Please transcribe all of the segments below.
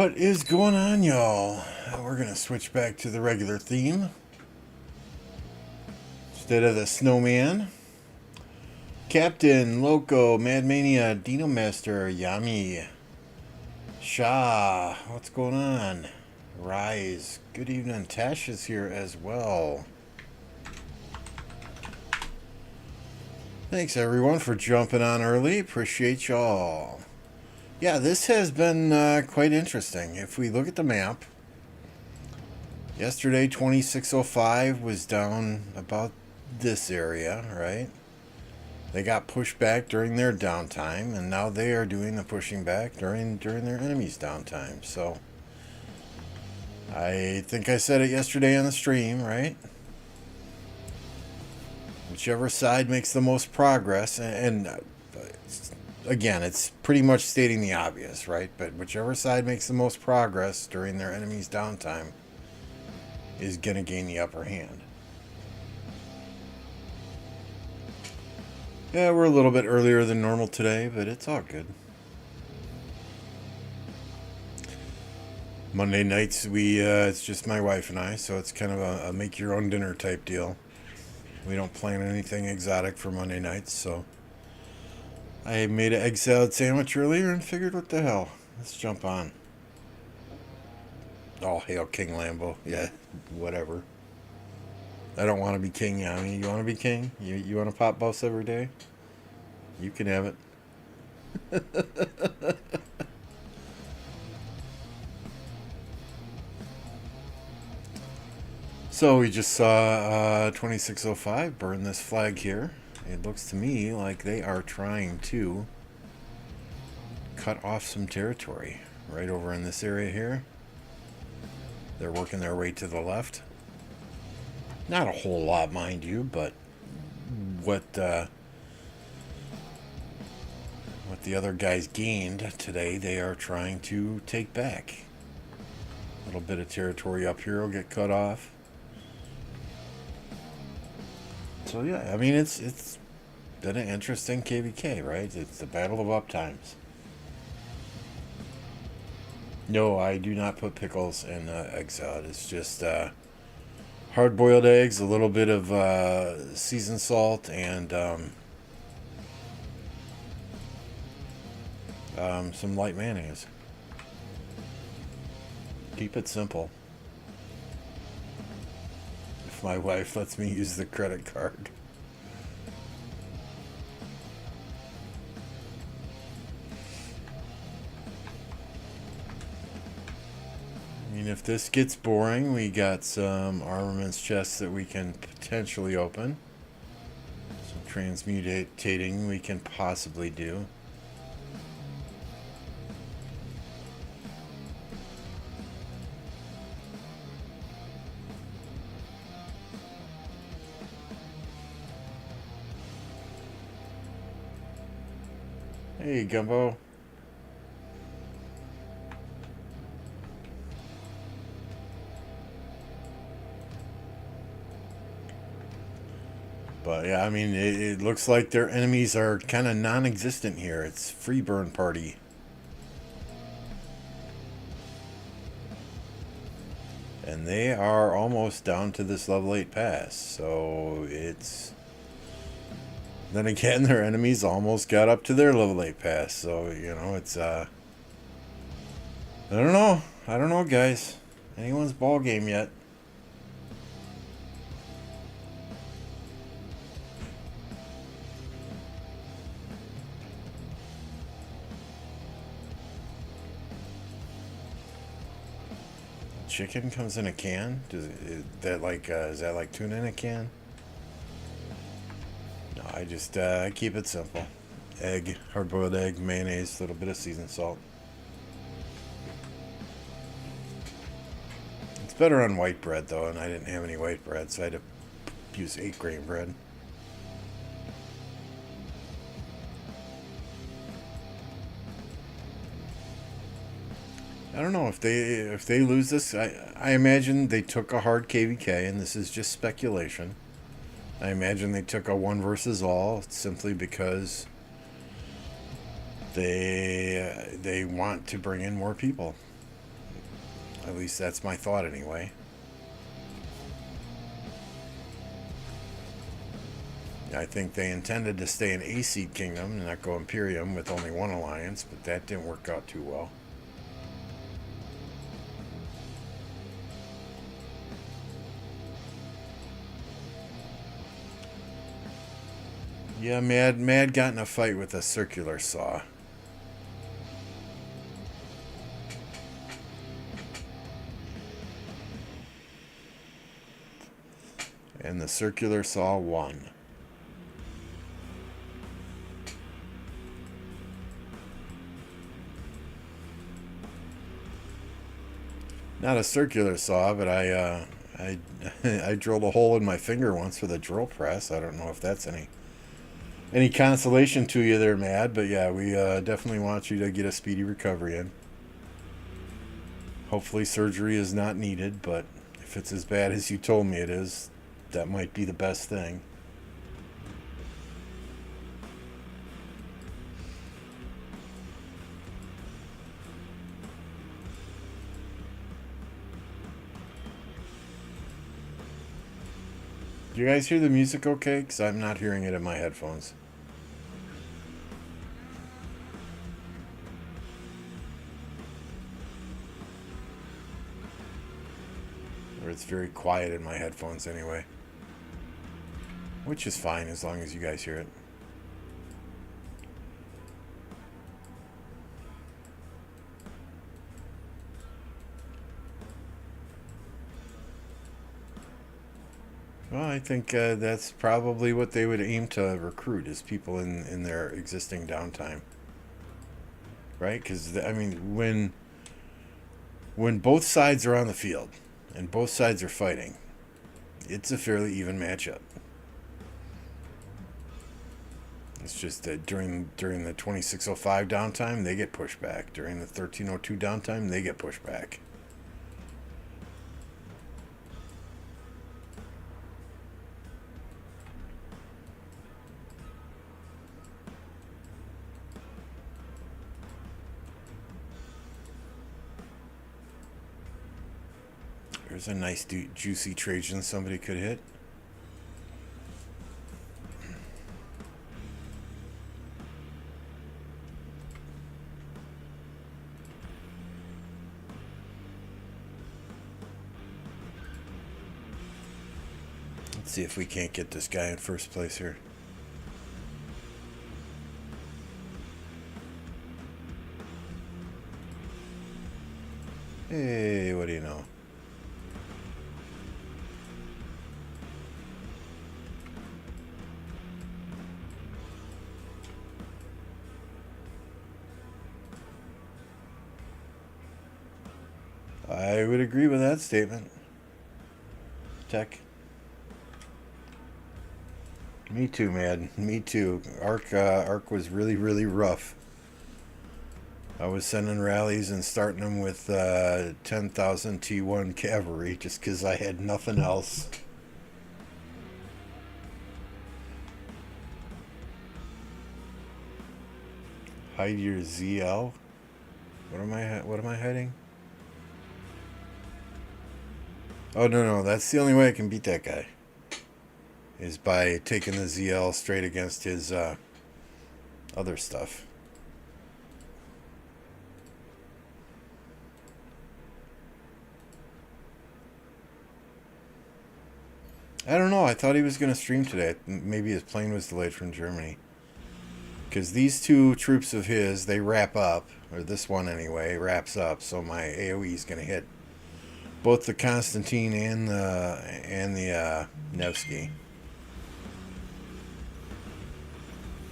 What is going on, y'all? We're going to switch back to the regular theme. Instead of the snowman, Captain, Loco, Madmania, Dino Master, Yami, Shah, what's going on? Rise, good evening. Tash is here as well. Thanks everyone for jumping on early. Appreciate y'all. Yeah, this has been quite interesting. If we look at the map, yesterday 2605 was down about this area, right? They got pushed back during their downtime, and now they are doing the pushing back during their enemy's downtime. So I think I said it yesterday on the stream, right? Whichever side makes the most progress, and again, it's pretty much stating the obvious, right? But whichever side makes the most progress during their enemy's downtime is going to gain the upper hand. Yeah, we're a little bit earlier than normal today, but it's all good. Monday nights, it's just my wife and I, so it's kind of a make-your-own dinner type deal. We don't plan anything exotic for Monday nights, so I made an egg salad sandwich earlier and figured, what the hell, let's jump on. All hail King Lambo. Yeah, whatever. I don't want to be king, Yami. You want to be king? You want to pop buffs every day? You can have it. So we just saw 2605 burn this flag here. It looks to me like they are trying to cut off some territory right over in this area here. They're working their way to the left. Not a whole lot, mind you, but what the other guys gained today, they are trying to take back. A little bit of territory up here will get cut off. So yeah, I mean, it's been an interesting KVK, right? It's the battle of uptimes. No, I do not put pickles in egg salad. It's just hard-boiled eggs, a little bit of seasoned salt, and some light mayonnaise. Keep it simple. If my wife lets me use the credit card. I mean, if this gets boring, we got some armaments chests that we can potentially open. Some transmutating we can possibly do. Hey, Gumbo. But yeah, I mean, it looks like their enemies are kind of non-existent here. It's free burn party. And they are almost down to this level 8 pass. So it's... Then again, their enemies almost got up to their level 8 pass. So, you know, it's... I don't know. I don't know, guys. Anyone's ball game yet. Chicken comes in a can? Is that like tuna in a can? No, I just keep it simple. Egg, hard-boiled egg, mayonnaise, a little bit of seasoned salt. It's better on white bread though, and I didn't have any white bread, so I had to use 8-grain bread. I don't know if they lose this. I imagine they took a hard KVK, and this is just speculation. I imagine they took a 1 versus all simply because they want to bring in more people. At least that's my thought anyway. I think they intended to stay an A-seed kingdom and not go Imperium with only one alliance, but that didn't work out too well. Yeah, Mad got in a fight with a circular saw. And the circular saw won. Not a circular saw, but I I drilled a hole in my finger once with a drill press. I don't know if that's any consolation to you there, Mad. But yeah, we definitely want you to get a speedy recovery in. Hopefully surgery is not needed, but if it's as bad as you told me it is, that might be the best thing. Do you guys hear the music okay? Because I'm not hearing it in my headphones. Or it's very quiet in my headphones anyway. Which is fine as long as you guys hear it. Well, I think that's probably what they would aim to recruit is people in their existing downtime. Right? Because, I mean, when both sides are on the field and both sides are fighting, it's a fairly even matchup. It's just that during the 2605 downtime, they get pushed back. During the 1302 downtime, they get pushed back. There's a nice juicy Trajan somebody could hit. Let's see if we can't get this guy in first place here. Hey, what do you know? I would agree with that statement. Tech. Me too, man. Me too. Arc was really, really rough. I was sending rallies and starting them with 10,000 T1 cavalry just because I had nothing else. Hide your ZL. What am I hiding? Oh no, that's the only way I can beat that guy. Is by taking the ZL straight against his other stuff. I don't know. I thought he was going to stream today. Maybe his plane was delayed from Germany. Because these two troops of his, they wrap up, or this one anyway, wraps up. So my AoE is going to hit both the Constantine and the Nevsky.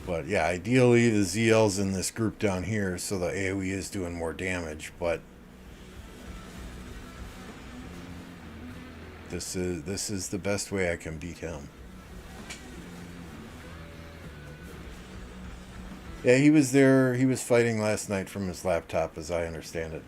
But yeah, ideally the ZL's in this group down here, so the AoE is doing more damage. But this is the best way I can beat him. Yeah, he was there. He was fighting last night from his laptop, as I understand it.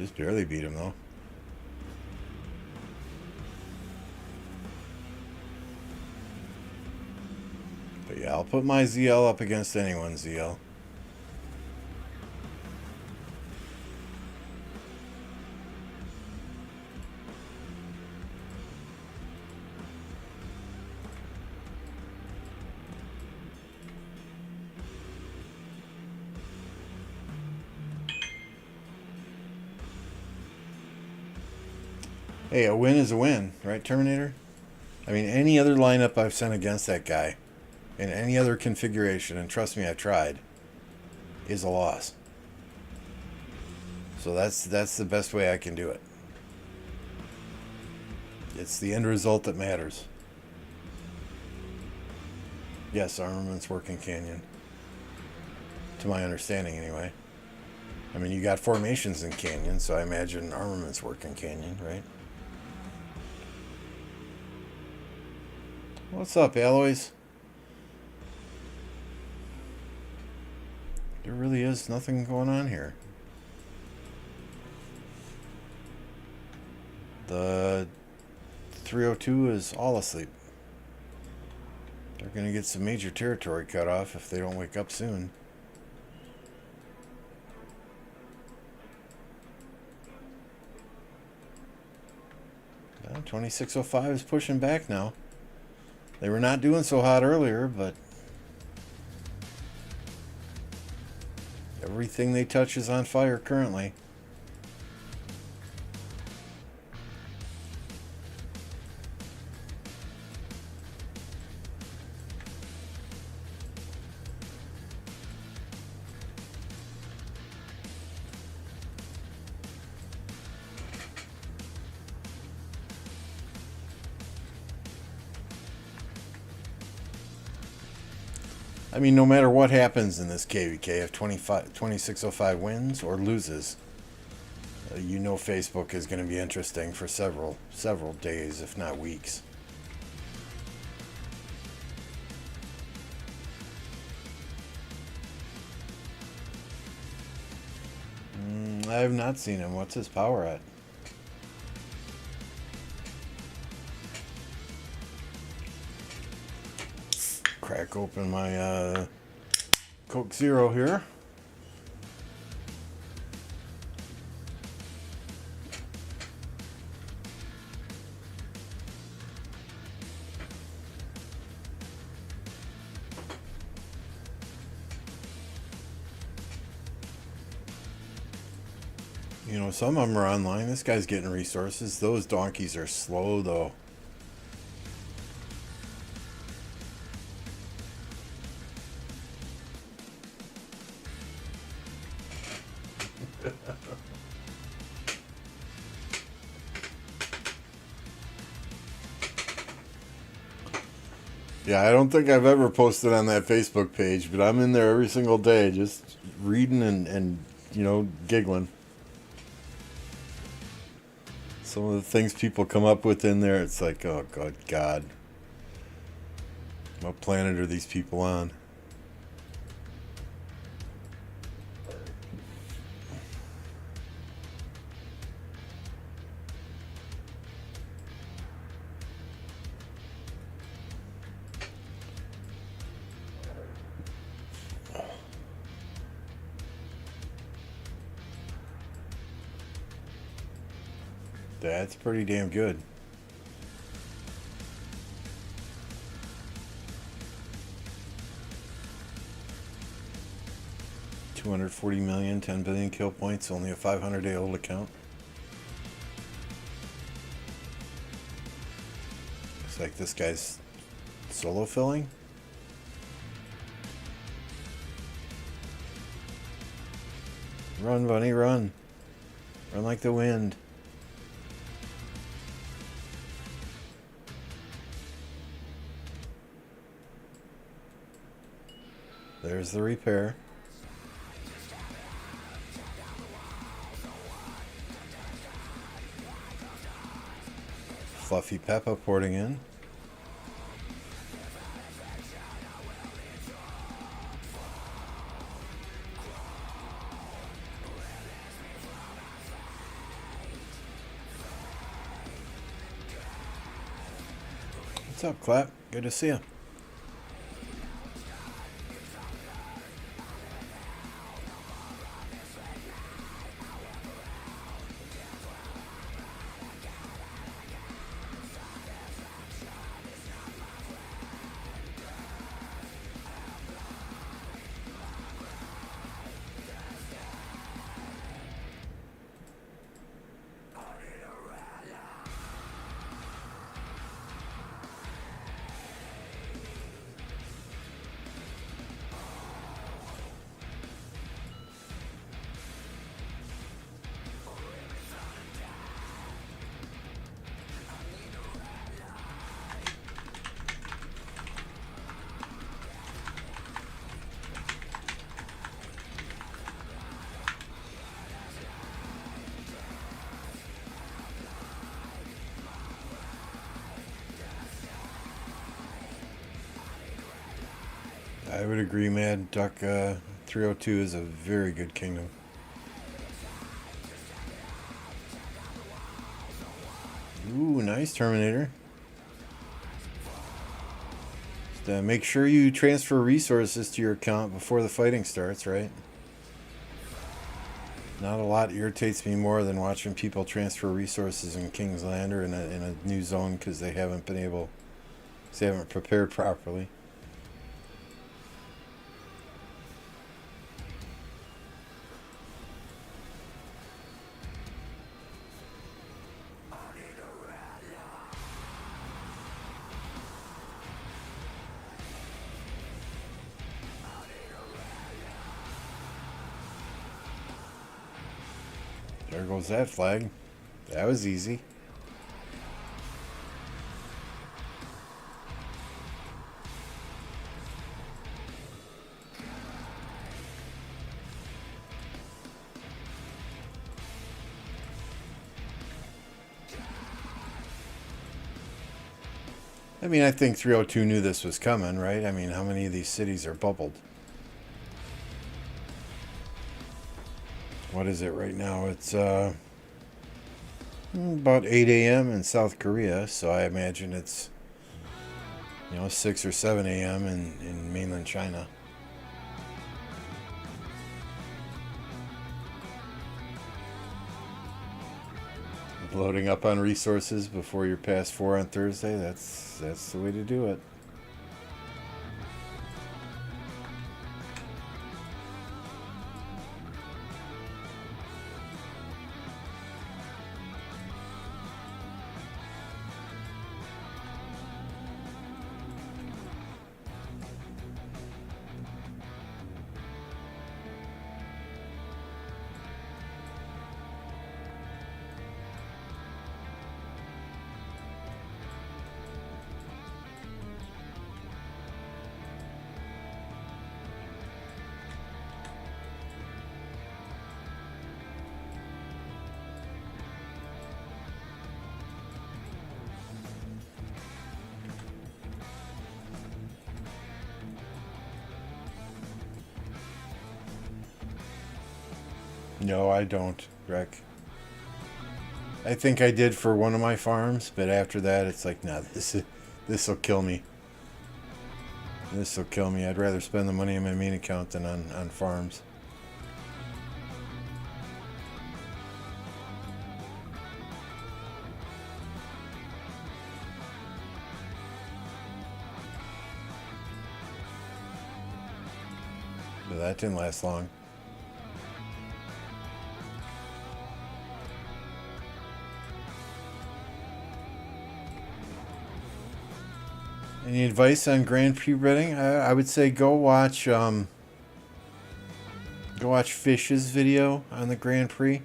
Just barely beat him, though. But yeah, I'll put my ZL up against anyone's ZL. Hey, a win is a win, right, Terminator? I mean, any other lineup I've sent against that guy, in any other configuration, and trust me, I've tried, is a loss. So that's the best way I can do it. It's the end result that matters. Yes, Armament's working Canyon. To my understanding, anyway. I mean, you got formations in Canyon, so I imagine Armament's working Canyon, right? What's up, Alloys? There really is nothing going on here. The 302 is all asleep. They're going to get some major territory cut off if they don't wake up soon. Well, 2605 is pushing back now. They were not doing so hot earlier, but everything they touch is on fire currently. I mean, no matter what happens in this KVK, if 2605 wins or loses, you know Facebook is going to be interesting for several days, if not weeks. I have not seen him. What's his power at? Crack open my Coke Zero here. You know, some of them are online. This guy's getting resources. Those donkeys are slow, though. Yeah, I don't think I've ever posted on that Facebook page, but I'm in there every single day just reading and you know, giggling. Some of the things people come up with in there, it's like, oh, good God. What planet are these people on? That's pretty damn good. $240 million, 10 billion kill points, only a 500-day-old account. Looks like this guy's solo filling. Run, bunny, run. Run like the wind. There's the repair. Fluffy Peppa porting in. What's up, Clap? Good to see you. I would agree, Mad Duck. 302 is a very good kingdom. Ooh, nice Terminator. Just, make sure you transfer resources to your account before the fighting starts, right? Not a lot irritates me more than watching people transfer resources in Kingsland or in a new zone because they haven't prepared properly. There goes that flag. That was easy. I mean, I think 302 knew this was coming, right? I mean, how many of these cities are bubbled? What is it right now? It's about 8 a.m. in South Korea, so I imagine it's 6 or 7 a.m. in mainland China. Loading up on resources before you're past 4 on Thursday, that's the way to do it. No, I don't, Rick. I think I did for one of my farms, but after that, it's like, nah, this will kill me. This will kill me. I'd rather spend the money in my main account than on farms. But that didn't last long. Any advice on Grand Prix betting? I would say go watch Fish's video on the Grand Prix.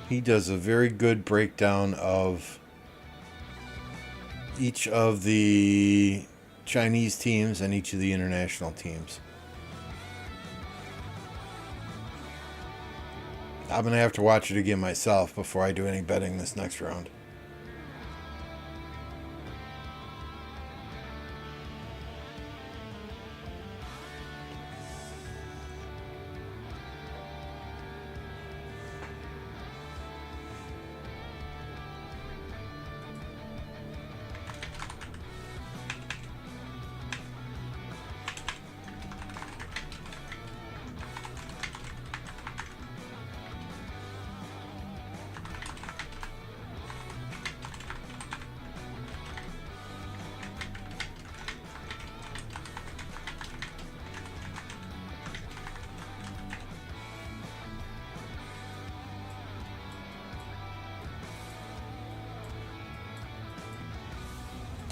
He does a very good breakdown of each of the Chinese teams and each of the international teams. I'm going to have to watch it again myself before I do any betting this next round.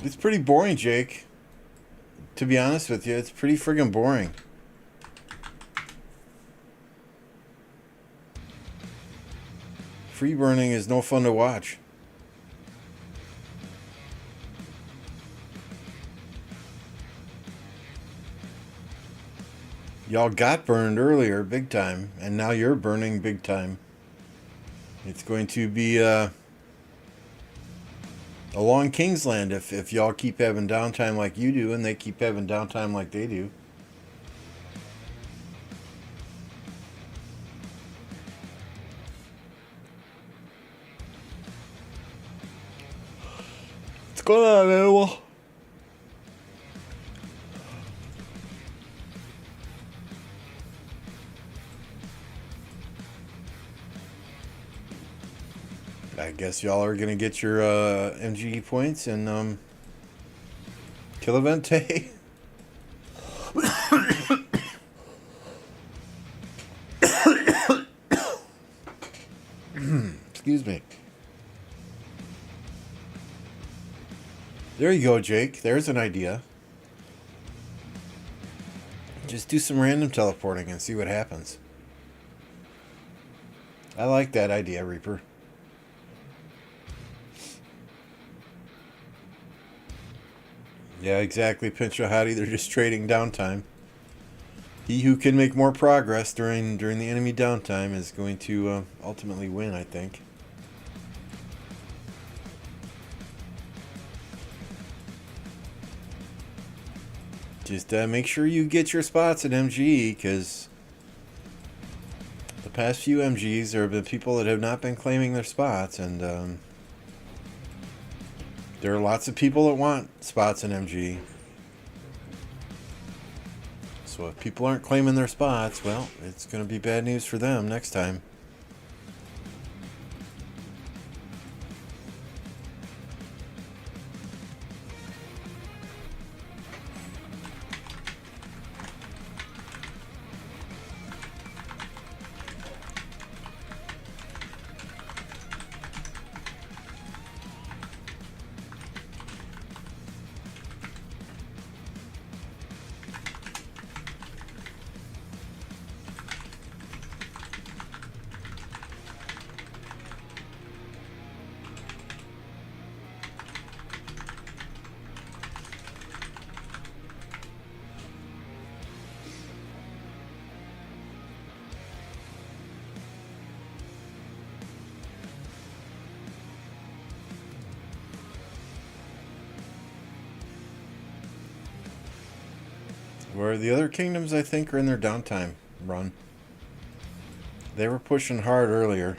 It's pretty boring, Jake. To be honest with you, it's pretty friggin' boring. Free burning is no fun to watch. Y'all got burned earlier, big time, and now you're burning big time. It's going to be along Kingsland if y'all keep having downtime like you do and they keep having downtime like they do. What's going on, animal? I guess y'all are gonna get your MGE points and kill Evente. Excuse me. There you go, Jake. There's an idea. Just do some random teleporting and see what happens. I like that idea, Reaper. Yeah, exactly, Pincho Hottie. They're just trading downtime. He who can make more progress during the enemy downtime is going to ultimately win, I think. Just make sure you get your spots at MGE, because the past few MGs there have been people that have not been claiming their spots, and there are lots of people that want spots in MG. So if people aren't claiming their spots, well, it's going to be bad news for them next time. Where the other kingdoms, I think, are in their downtime run. They were pushing hard earlier.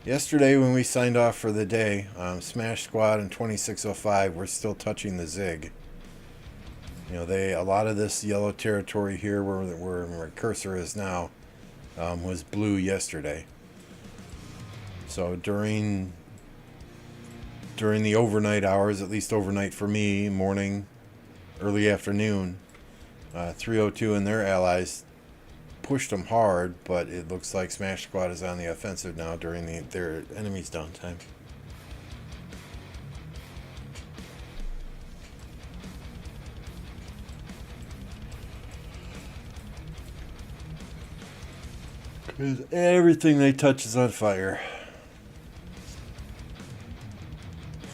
Yesterday, when we signed off for the day, Smash Squad and 2605 were still touching the zig. You know, a lot of this yellow territory here, where my cursor is now, was blue yesterday. So during the overnight hours, at least overnight for me, morning, early afternoon, 302 and their allies pushed them hard, but it looks like Smash Squad is on the offensive now during their enemy's downtime. Because everything they touch is on fire.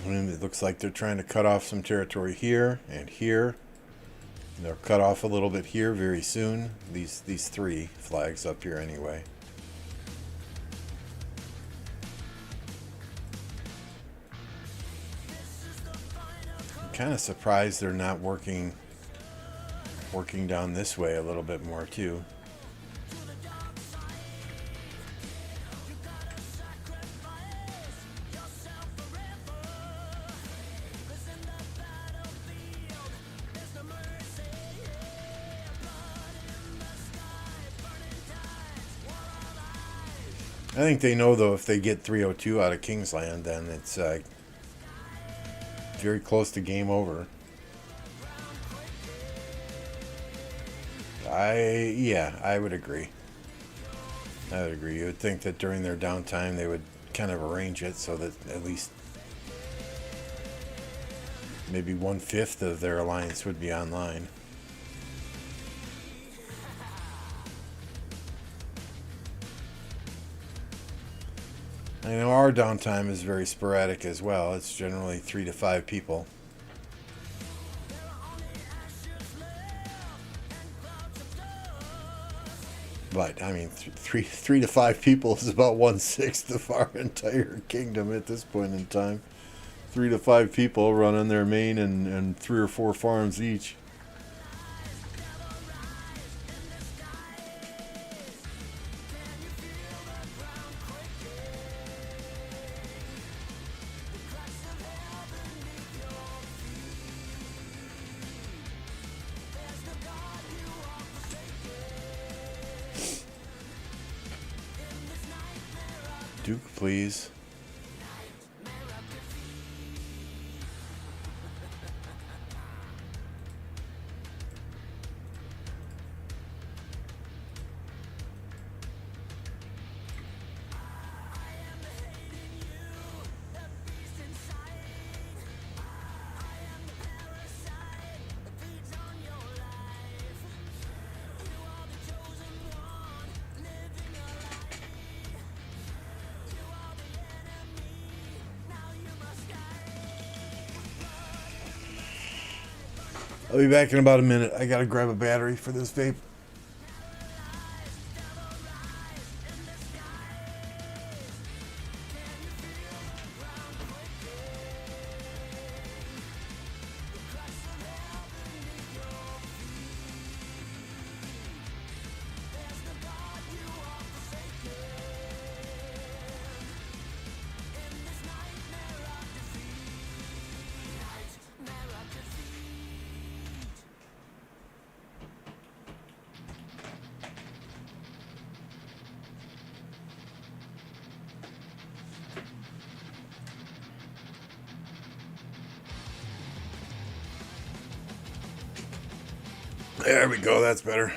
And it looks like they're trying to cut off some territory here and here. They'll cut off a little bit here very soon. These three flags up here anyway. I'm kind of surprised they're not working down this way a little bit more too. I think they know, though, if they get 302 out of Kingsland, then it's very close to game over. I would agree. I would agree. You would think that during their downtime they would kind of arrange it so that at least maybe 1/5 of their alliance would be online. I know our downtime is very sporadic as well. It's generally 3 to 5 people. But I mean, three to 5 people is about 1/6 of our entire kingdom at this point in time. 3 to 5 people running their main and 3 or 4 farms each. Duke, please. I'll be back in about a minute. I gotta grab a battery for this vape. There we go, that's better.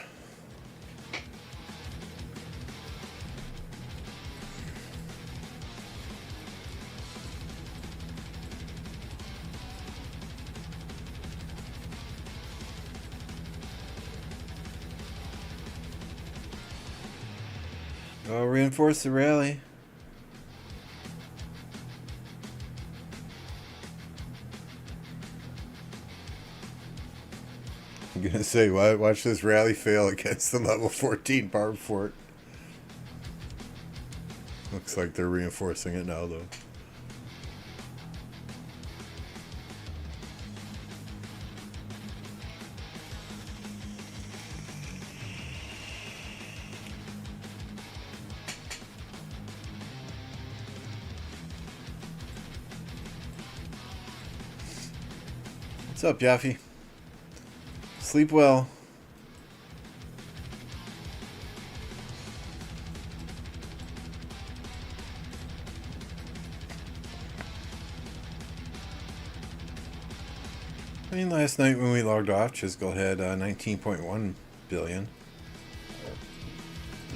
Oh, reinforce the rally. I'm gonna say, watch this rally fail against the level 14 barb fort. Looks like they're reinforcing it now, though. What's up, Jaffe? Sleep well. I mean, last night when we logged off, Chisel had 19.1 billion.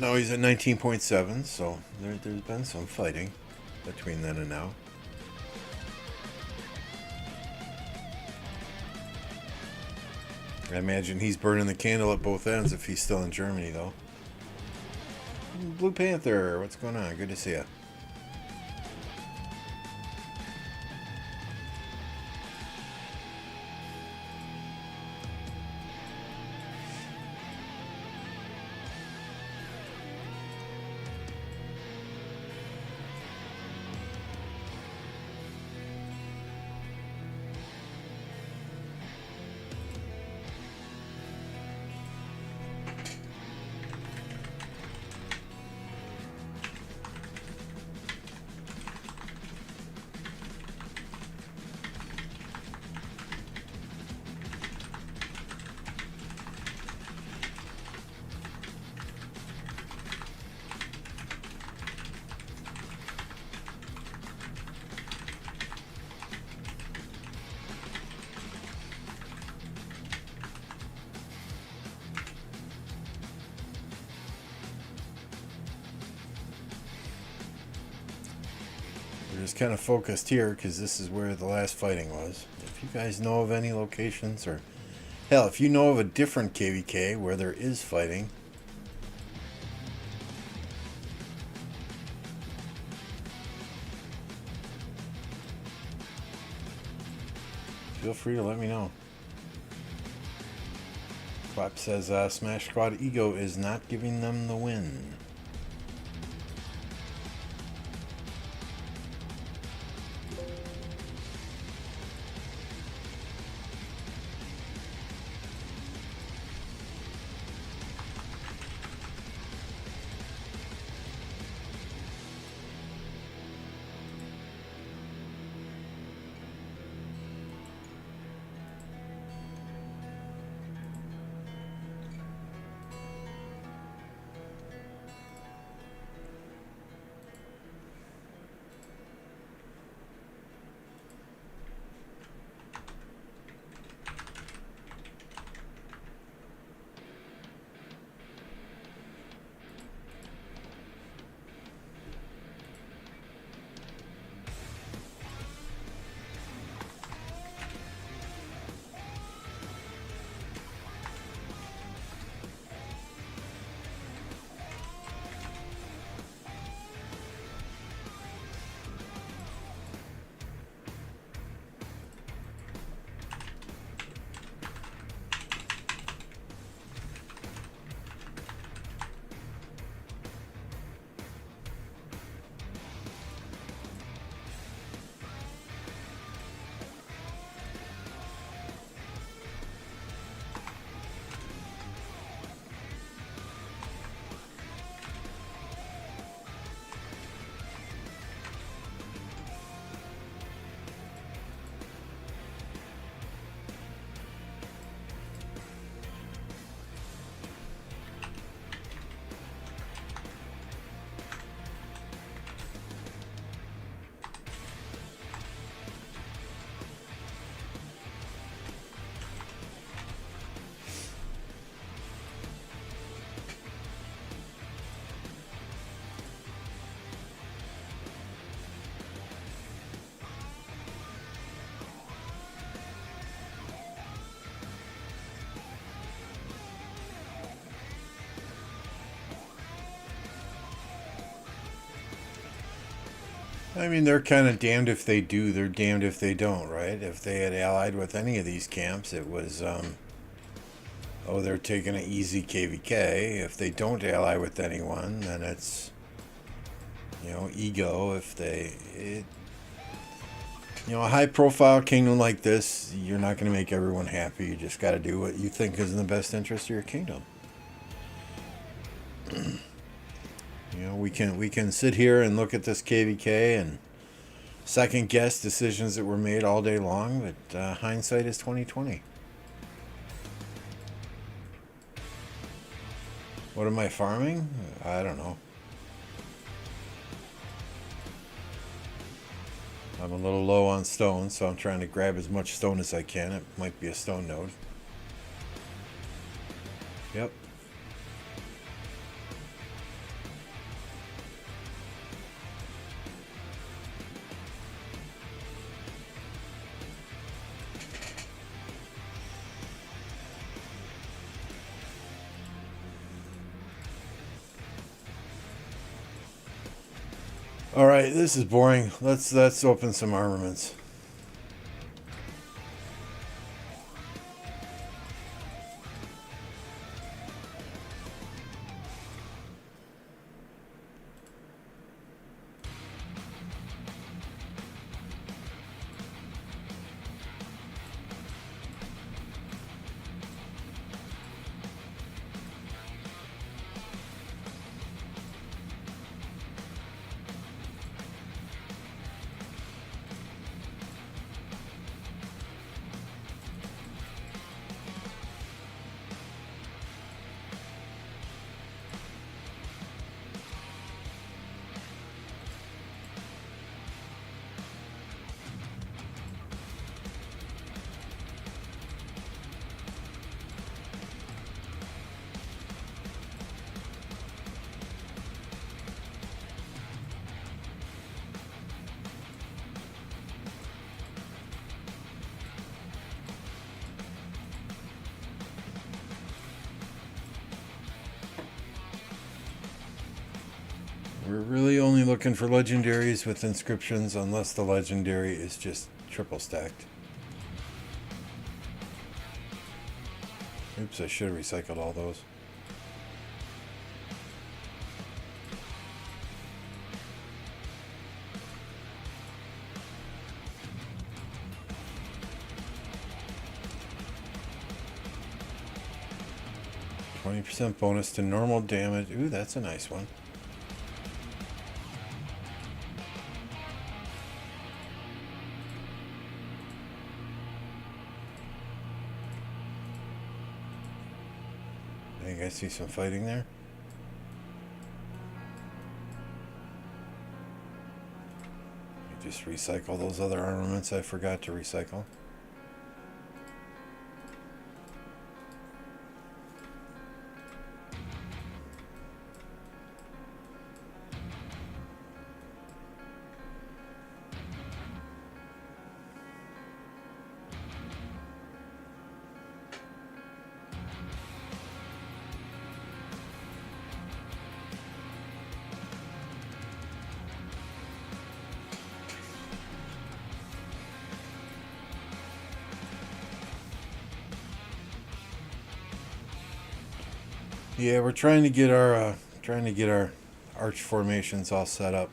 Now he's at 19.7, so there's been some fighting between then and now. I imagine he's burning the candle at both ends if he's still in Germany, though. Blue Panther, what's going on? Good to see you. We're just kind of focused here because this is where the last fighting was. If If you guys know of any locations, or hell, if you know of a different KVK where there is fighting, feel free to let me know. Flap says Smash Squad ego is not giving them the win. I mean, they're kind of damned if they do, they're damned if they don't, right? If they had allied with any of these camps, it was, oh, they're taking an easy KVK. If they don't ally with anyone, then it's, you know, ego. If they, you know, a high-profile kingdom like this, you're not going to make everyone happy. You just got to do what you think is in the best interest of your kingdom. You know, we can sit here and look at this KVK and second guess decisions that were made all day long, but hindsight is 20/20. What am I farming? I don't know. I'm a little low on stone, so I'm trying to grab as much stone as I can. It might be a stone node. Yep. All right, this is boring. Let's open some armaments. We're really only looking for legendaries with inscriptions unless the legendary is just triple stacked. Oops, I should have recycled all those. %20 bonus to normal damage. Ooh, that's a nice one. You guys see some fighting there? You just recycle those other armaments I forgot to recycle. Yeah, we're trying to get our arch formations all set up.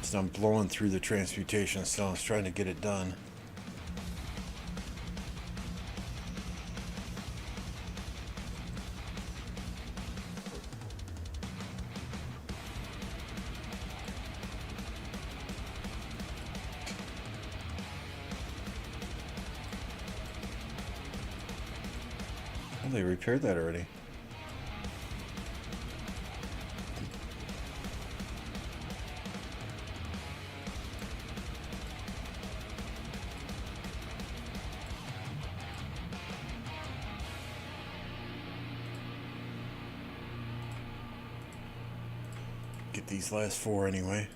So I'm blowing through the transmutation stones, trying to get it done. They repaired that already. Get these last 4 anyway.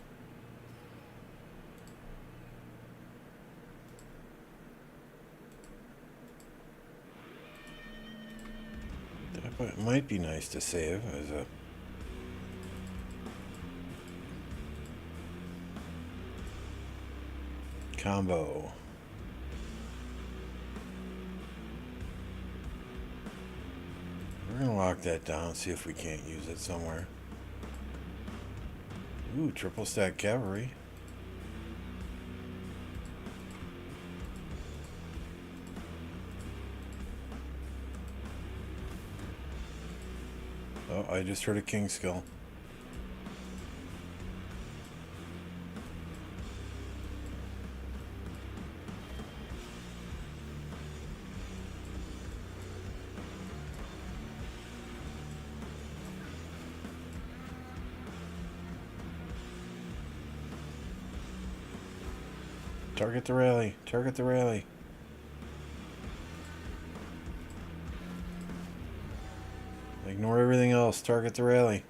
But it might be nice to save as a combo. We're gonna lock that down, see if we can't use it somewhere. Ooh, triple stack cavalry. Oh, I just heard a king skill. Target the rally. Target the rally. Ignore everything else. Target the rally.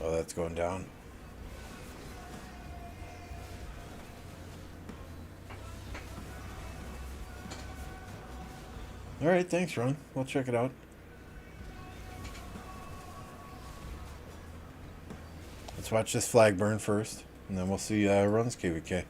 Oh, that's going down. All right, thanks, Ron. We'll check it out. Let's watch this flag burn first, and then we'll see Run's KVK.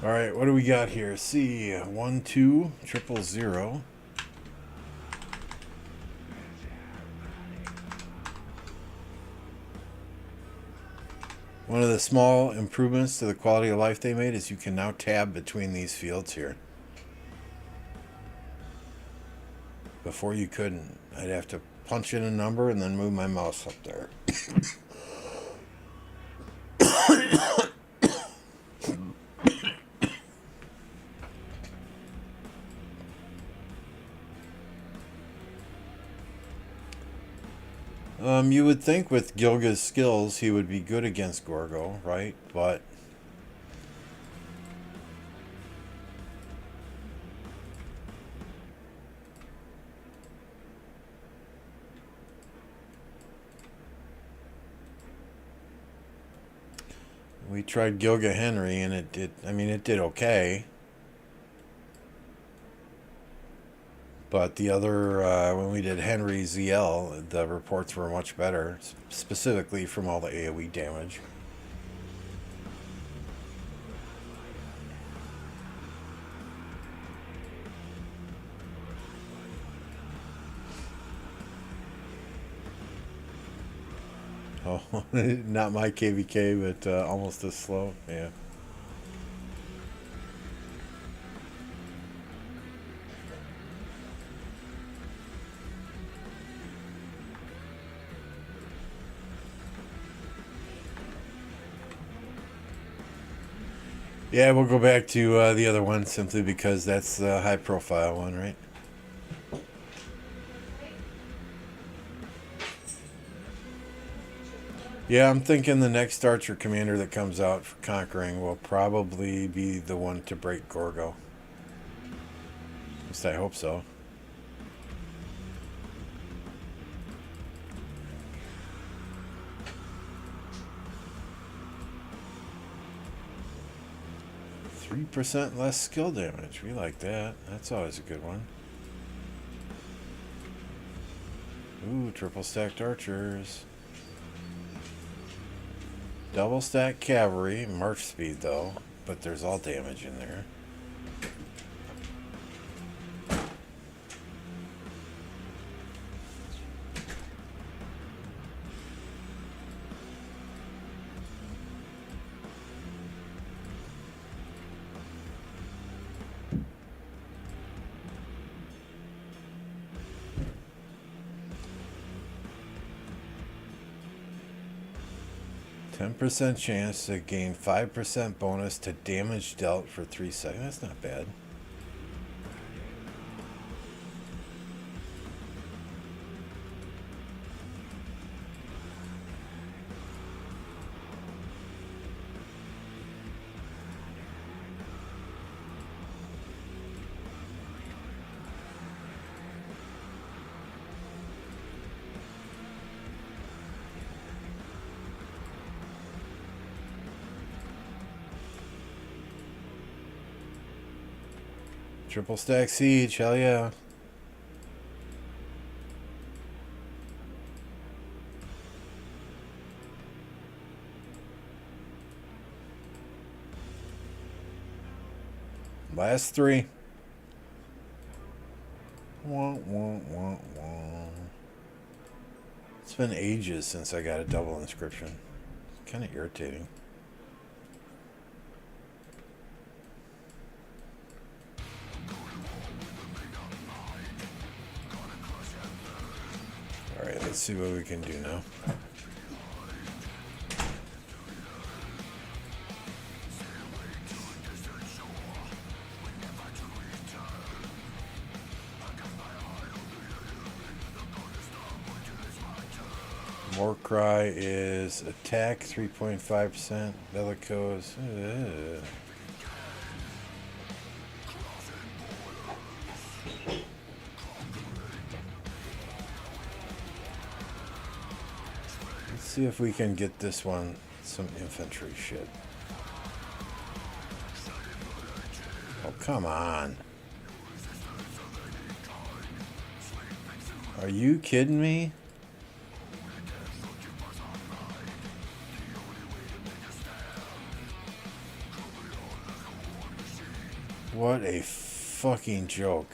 All right, what do we got here? C 1 2 0 0. One of the small improvements to the quality of life they made is you can now tab between these fields here. Before you couldn't. I'd have to punch in a number and then move my mouse up there. You would think with Gilga's skills he would be good against Gorgo, right? But we tried Gilga Henry and it did, I mean, it did okay. But the other, when we did Henry ZL, the reports were much better, specifically from all the AoE damage. Oh, not my KVK, but almost as slow, yeah. Yeah, we'll go back to the other one simply because that's the high profile one, right? Yeah, I'm thinking the next Archer commander that comes out for Conquering will probably be the one to break Gorgo. At least I hope so. %, less skill damage. We like that. That's always a good one. Ooh, triple stacked archers. Double stacked cavalry. March speed though. But there's all damage in there. %, chance to gain 5% bonus to damage dealt for 3 seconds. That's not bad. Triple stack siege, hell yeah. Last 3. Wah, wah, wah, wah. It's been ages since I got a double inscription. Kind of irritating. Alright, let's see what we can do now. Warcry is attack 3.5%, bellicose. Let's see if we can get this one some infantry shit. Oh, come on. Are you kidding me? What a fucking joke.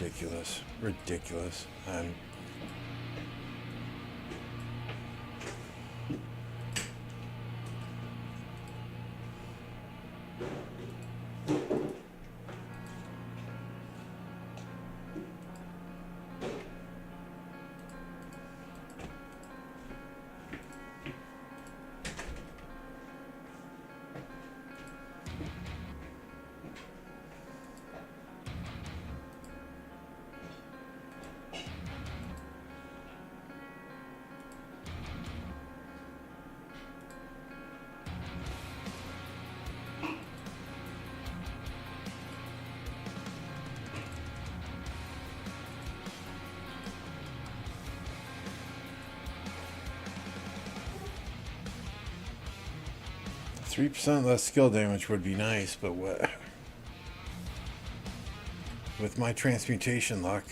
Ridiculous. Ridiculous. I'm... %3 less skill damage would be nice, but what? With my transmutation luck.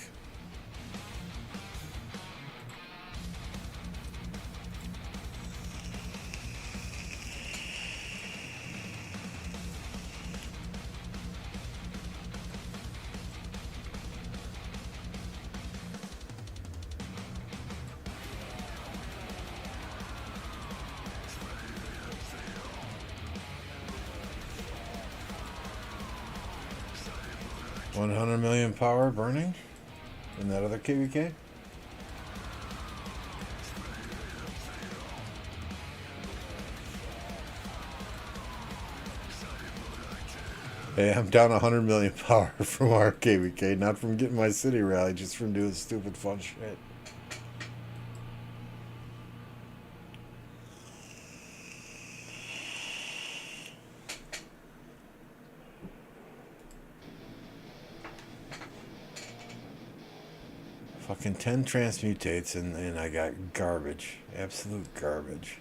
$100 million power burning in that other KVK. Hey, I'm down 100 million power from our KVK, not from getting my city rally, just from doing stupid fun shit. Fucking 10 transmutates and I got garbage. Absolute garbage.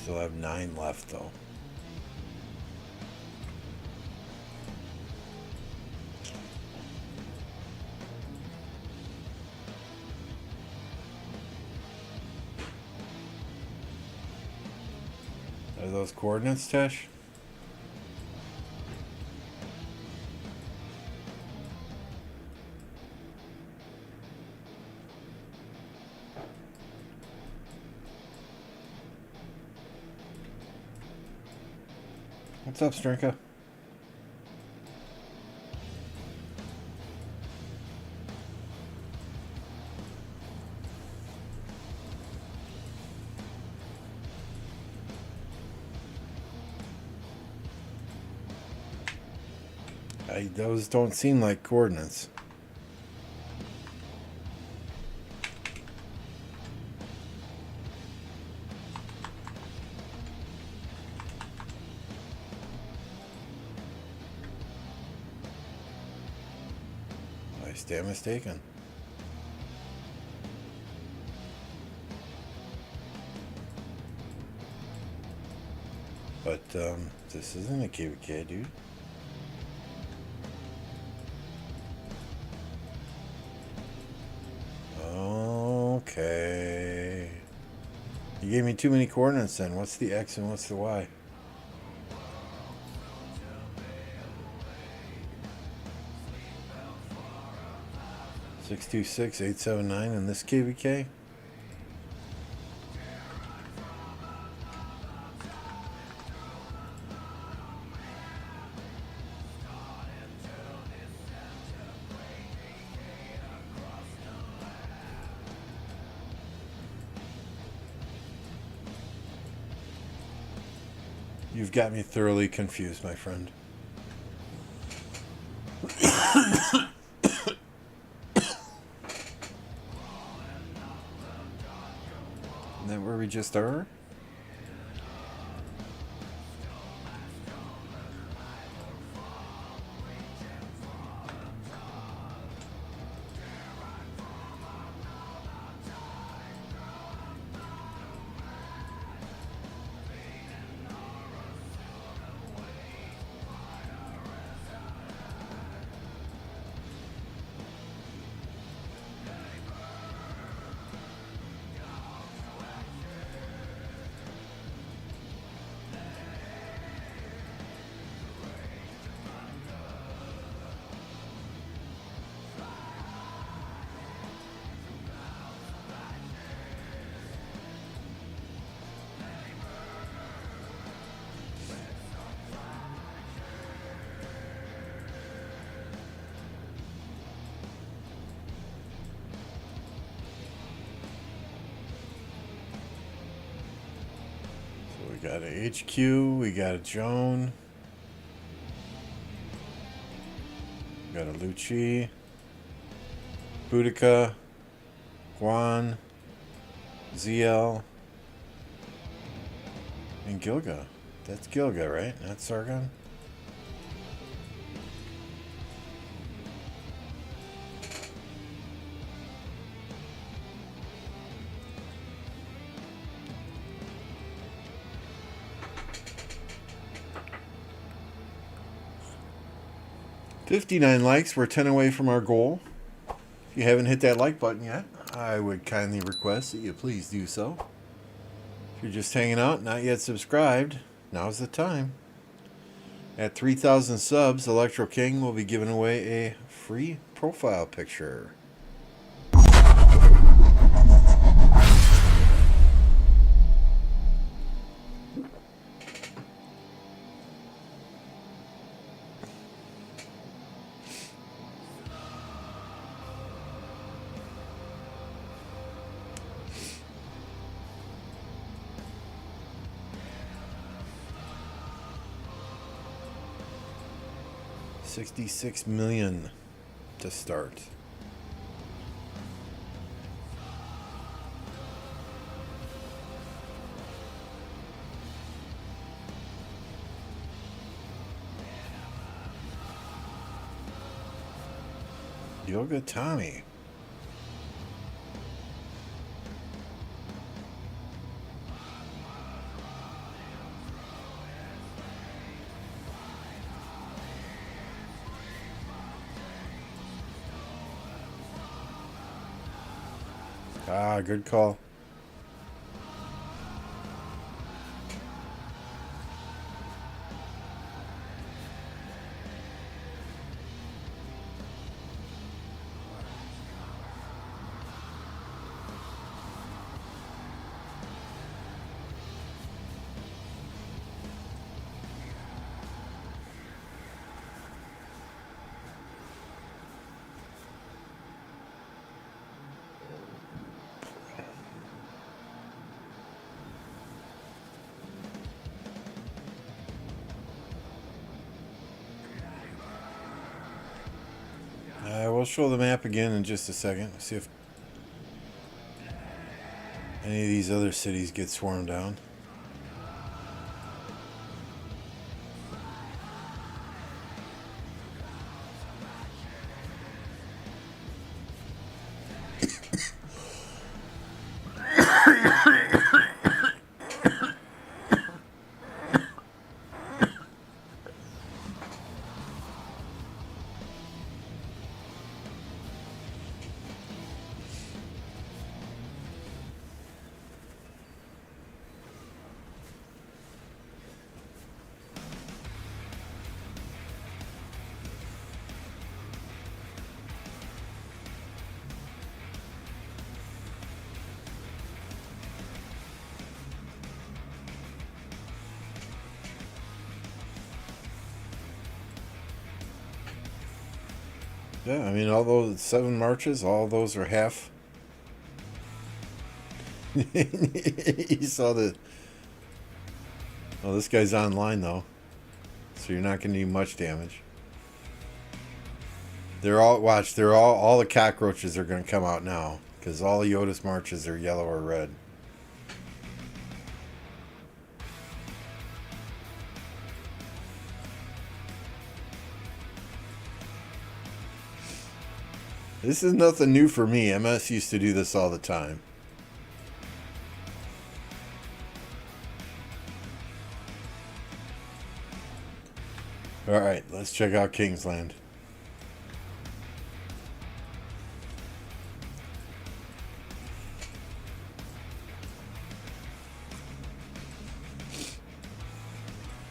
Still have 9 left though. Are those coordinates, Tesh? What's up, Strinka? Those don't seem like coordinates. I stand mistaken. But this isn't a KVK, dude. Okay. You gave me too many coordinates then. What's the X and what's the Y? Six two six 879 in this KVK. You've got me thoroughly confused, my friend. Isn't that where we just are? got a HQ, we got a Joan, we got a Lucci, Boudica, Guan, ZL, and Gilga. That's Gilga, right? Not Sargon? $59 likes. We're 10 away from our goal. If you haven't hit that like button yet, I would kindly request that you please do so. If you're just hanging out, not yet subscribed, now's the time. At 3,000 subs, Electro King will be giving away a free profile picture. $66 million to start. Yoga Tommy. Ah, good call. We'll show the map again in just a second. See if any of these other cities get swarmed down. Yeah, I mean, all those 7 marches, all those are half. You saw the... Oh, this guy's online, though. So you're not going to do much damage. They're all... Watch, they're all the cockroaches are going to come out now. Because all the Yoda's marches are yellow or red. This is nothing new for me. MS used to do this all the time. Alright, let's check out Kingsland.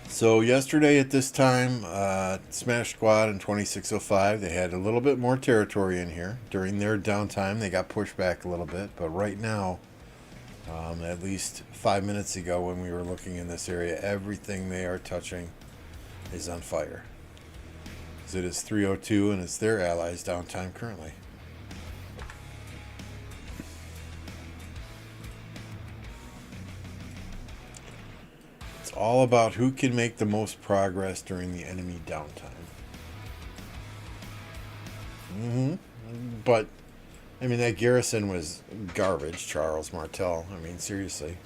So yesterday at this time, Smash Squad and 2605, they had a little bit more territory in here. During their downtime, they got pushed back a little bit. But right now, at least 5 minutes ago when we were looking in this area, everything they are touching is on fire. Because it is 3:02 and it's their allies' downtime currently. all about who can make the most progress during the enemy downtime. But, I mean, that garrison was garbage, Charles Martel. I mean, seriously.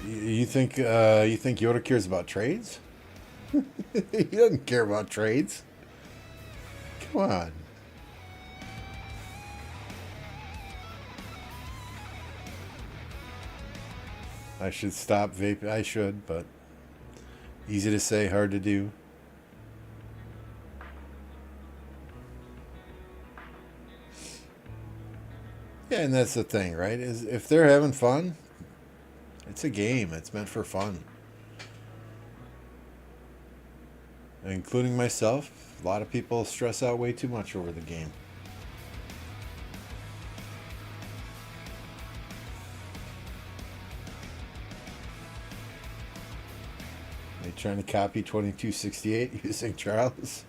You think Yoda cares about trades? He doesn't care about trades. Come on. I should stop vaping. I should, but easy to say, hard to do. Yeah, and that's the thing, right? Is if they're having fun, it's a game. It's meant for fun. Including myself, a lot of people stress out way too much over the game. They trying to copy 2268 using Charles?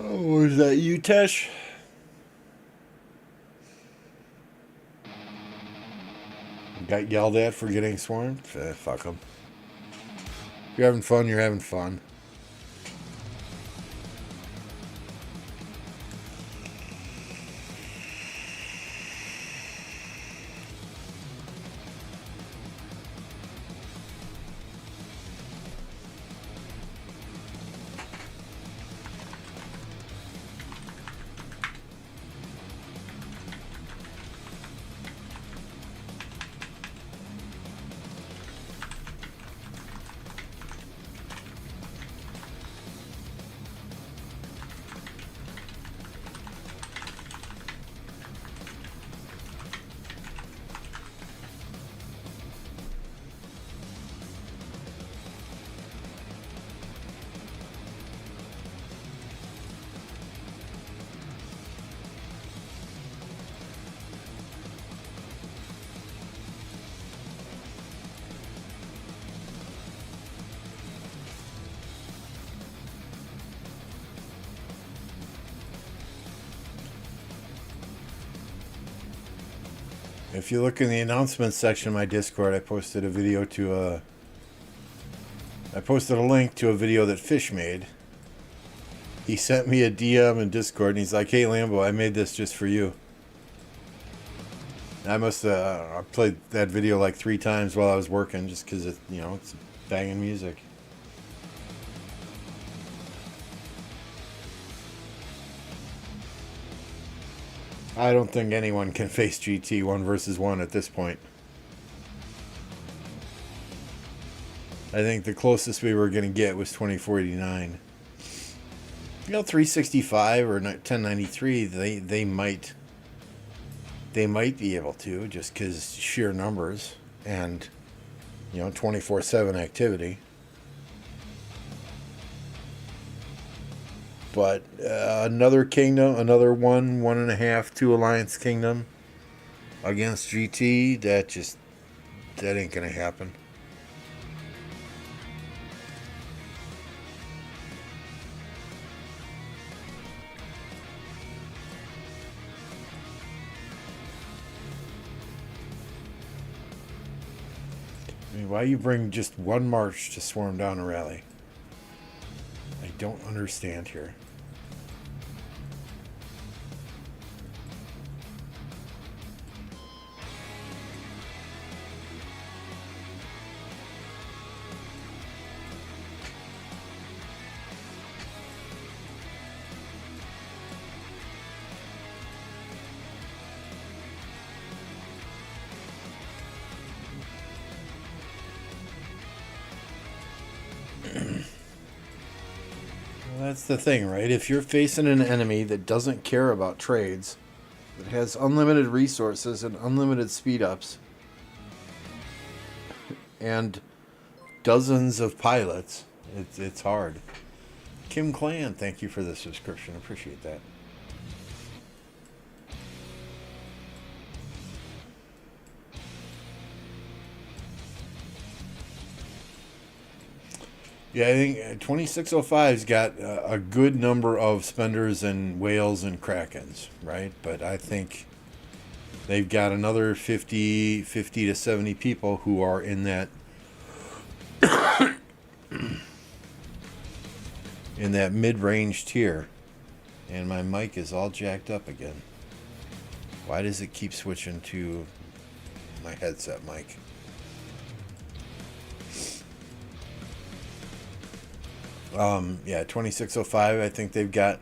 Oh, is that you, Tesh? Got yelled at for getting swarmed? Fuck them. If you're having fun, you're having fun. If you look in the announcements section of my Discord, I posted a link to a video that Fish made. He sent me a DM in Discord and he's like, "Hey Lambo, I made this just for you." I must I played that video like 3 times while I was working just because it's banging music. I don't think anyone can face GT 1 versus 1 at this point. I think the closest we were going to get was 2489. 365 or 1093, they might be able to, just because sheer numbers and 24/7 activity. But another kingdom, another 1.5, 2 alliance kingdom against GT, that ain't gonna happen. I mean, why you bring just one march to swarm down a rally? I don't understand here. That's the thing, right? If you're facing an enemy that doesn't care about trades, that has unlimited resources and unlimited speed ups, and dozens of pilots, it's hard. Kim Clan, thank you for the subscription. Appreciate that. Yeah, I think 2605's got a good number of spenders and whales and krakens, right? But I think they've got another 50 to 70 people who are in that in that mid-range tier. And my mic is all jacked up again. Why does it keep switching to my headset mic? Yeah, 2605, I think they've got,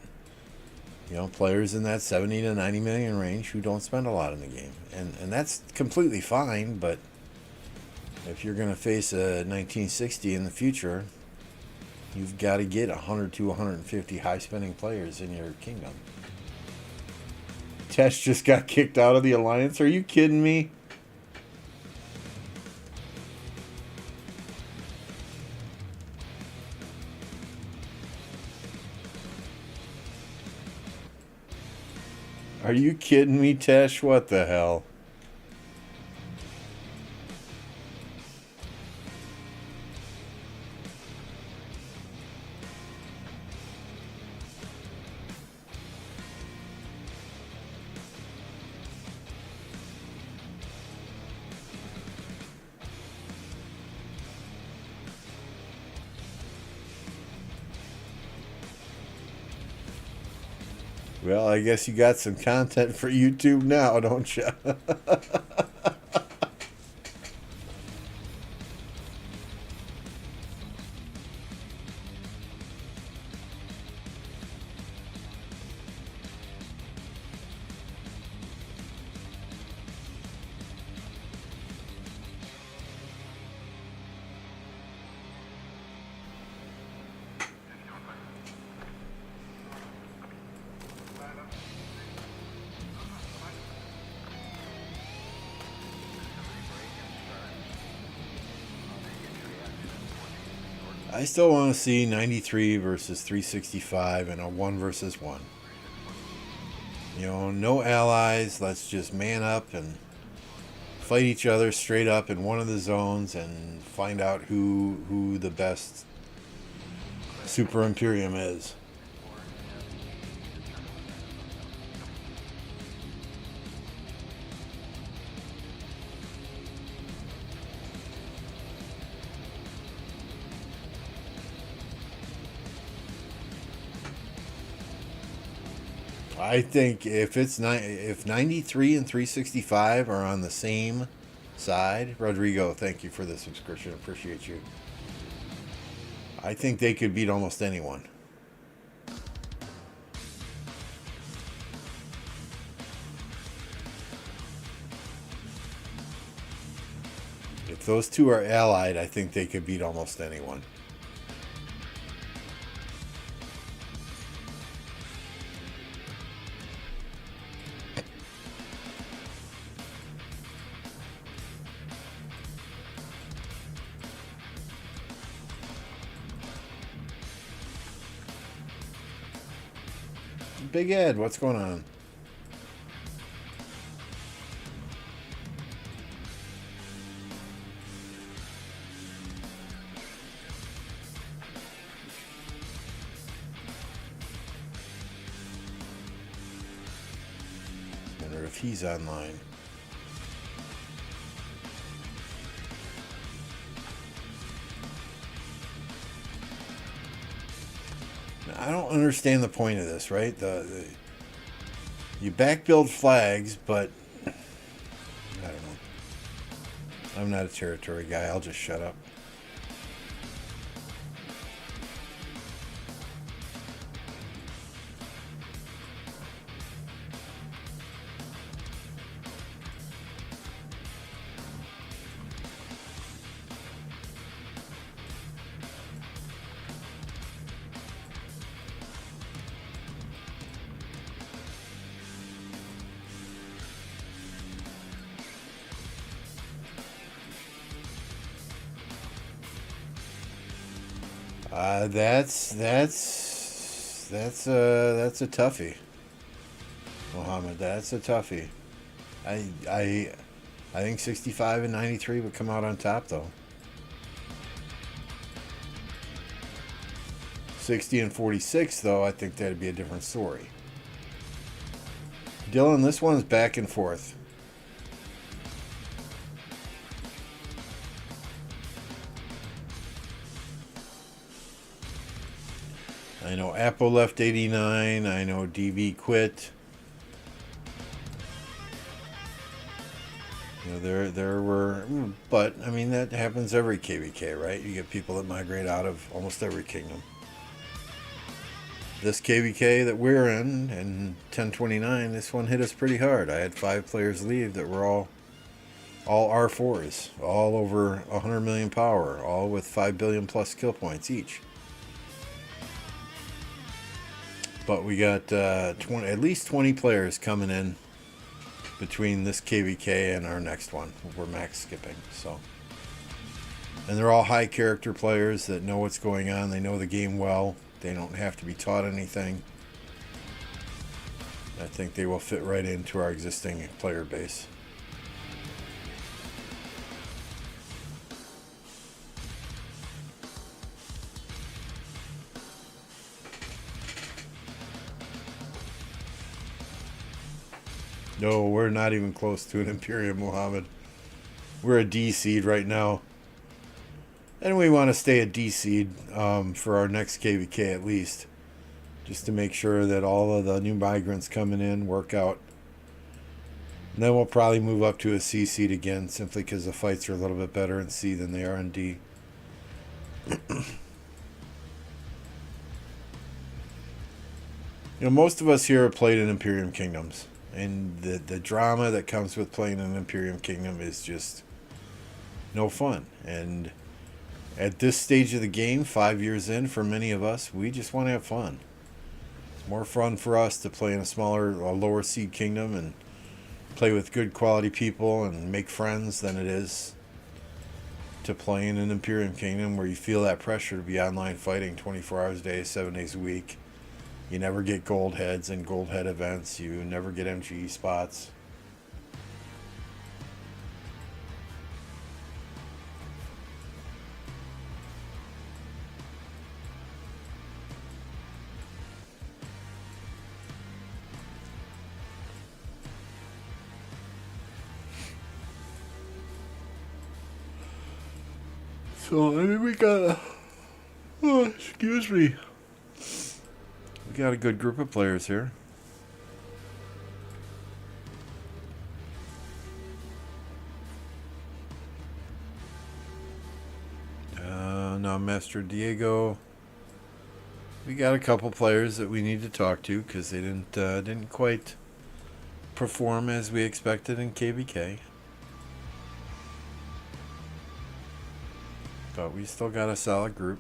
players in that 70 to 90 million range who don't spend a lot in the game. And that's completely fine, but if you're going to face a 1960 in the future, you've got to get 100 to 150 high-spending players in your kingdom. Tesh just got kicked out of the alliance. Are you kidding me? Are you kidding me, Tesh? What the hell? Well, I guess you got some content for YouTube now, don't you? I still want to see 93 versus 365 and a 1 versus 1. No allies. Let's just man up and fight each other straight up in one of the zones and find out who the best Super Imperium is. I think if 93 and 365 are on the same side, Rodrigo, thank you for the subscription. Appreciate you. I think they could beat almost anyone. If those two are allied, I think they could beat almost anyone. Big Ed, what's going on? Wonder if he's online. I don't understand the point of this, right? You back build flags, but I don't know. I'm not a territory guy. I'll just shut up. That's that's a toughie, Mohammed. That's a toughie. I I I think 65 and 93 would come out on top though. 60 and 46 though, I think that'd be a different story. Dylan, this one's back and forth. I know Apple left 89. I know DV quit. You know, there were, but I mean that happens every KVK, right? You get people that migrate out of almost every kingdom. This KVK that we're in 1029, this one hit us pretty hard. I had 5 players leave that were all R4s, all over 100 million power, all with 5 billion plus skill points each. But we got at least 20 players coming in between this KVK and our next one. We're max skipping, so. And they're all high character players that know what's going on. They know the game well. They don't have to be taught anything. I think they will fit right into our existing player base. No, we're not even close to an Imperium, Muhammad. We're a D seed right now. And we want to stay a D seed for our next KVK at least. Just to make sure that all of the new migrants coming in work out. And then we'll probably move up to a C seed again, simply because the fights are a little bit better in C than they are in D. You know, most of us here have played in Imperium Kingdoms. And the drama that comes with playing an Imperium Kingdom is just no fun. And at this stage of the game, 5 years in, for many of us, we just want to have fun. It's more fun for us to play in a lower seed kingdom and play with good quality people and make friends than it is to play in an Imperium Kingdom where you feel that pressure to be online fighting 24 hours a day, 7 days a week. You never get gold heads and gold head events. You never get MGE spots. So, I mean, we got excuse me. We got a good group of players here. Now Master Diego. We got a couple players that we need to talk to because they didn't quite perform as we expected in KVK. But we still got a solid group.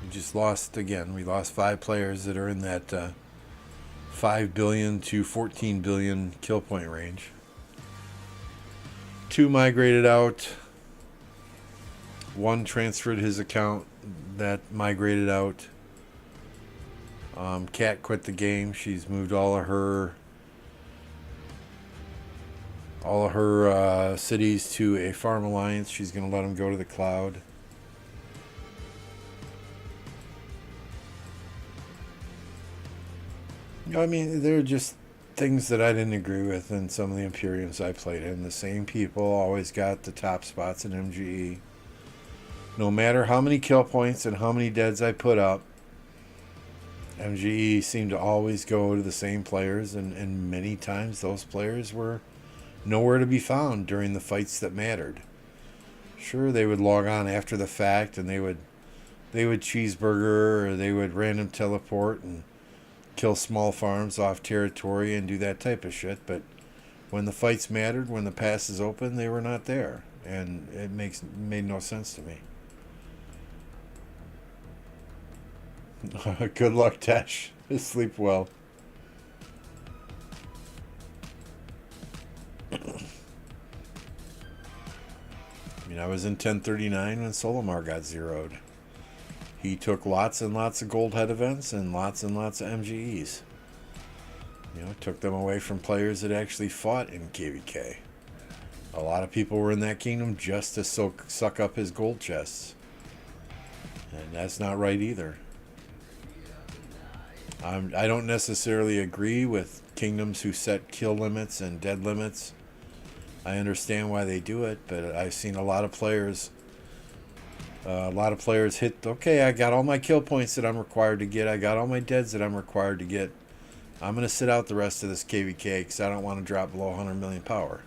We just lost again. We lost 5 players that are in that 5 billion to 14 billion kill point range. 2 migrated out. 1 transferred his account that migrated out. Kat quit the game. She's moved all of her cities to a farm alliance. She's going to let them go to the cloud. I mean, there are just things that I didn't agree with in some of the Imperiums I played in. The same people always got the top spots in MGE. No matter how many kill points and how many deads I put up, MGE seemed to always go to the same players, and many times those players were nowhere to be found during the fights that mattered. Sure, they would log on after the fact, and they would cheeseburger, or they would random teleport and kill small farms off territory and do that type of shit, but when the fights mattered, when the passes opened, they were not there, and it made no sense to me. Good luck, Tesh. Sleep well. I mean, I was in 1039 when Solomar got zeroed. He took lots and lots of gold head events and lots of MGEs. Took them away from players that actually fought in KVK. A lot of people were in that kingdom just to suck up his gold chests. And that's not right either. I don't necessarily agree with kingdoms who set kill limits and dead limits. I understand why they do it, but I've seen a lot of players hit, okay, I got all my kill points that I'm required to get. I got all my deads that I'm required to get. I'm going to sit out the rest of this KVK because I don't want to drop below 100 million power.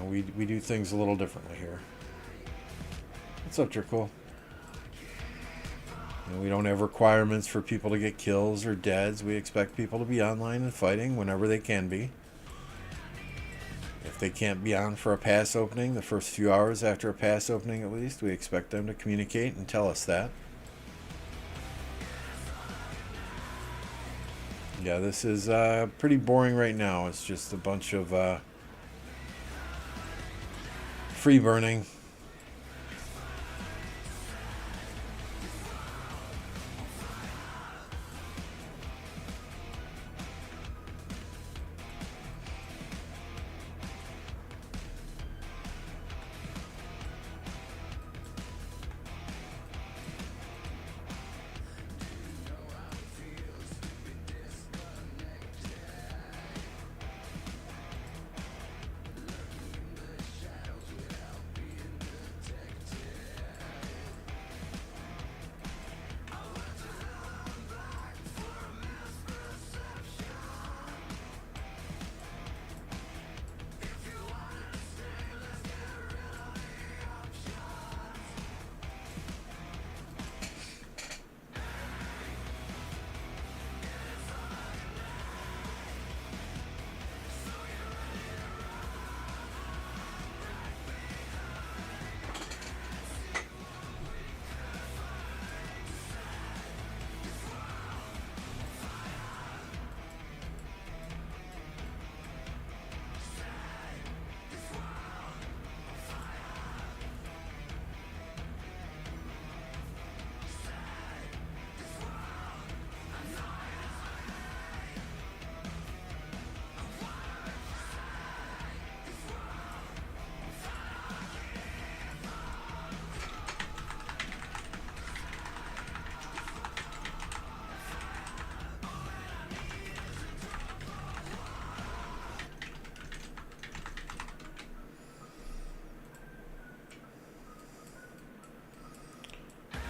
We do things a little differently here. What's up, Jerkle? We don't have requirements for people to get kills or deads. We expect people to be online and fighting whenever they can be. If they can't be on for a pass opening, the first few hours after a pass opening at least, we expect them to communicate and tell us that. Yeah, this is pretty boring right now. It's just a bunch of free burning.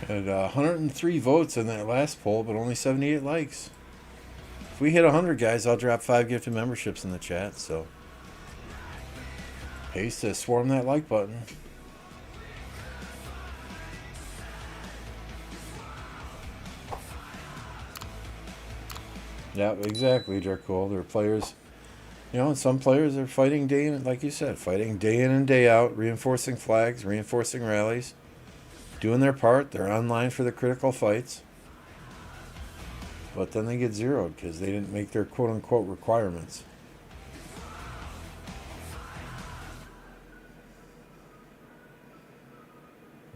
Had 103 votes in that last poll, but only 78 likes. If we hit 100, guys, I'll drop 5 gifted memberships in the chat, so haste to swarm that like button. Yeah, exactly, Jerkul. There are players, and some players are fighting day in, like you said, fighting day in and day out, reinforcing flags, reinforcing rallies. Doing their part. They're online for the critical fights. But then they get zeroed because they didn't make their quote-unquote requirements.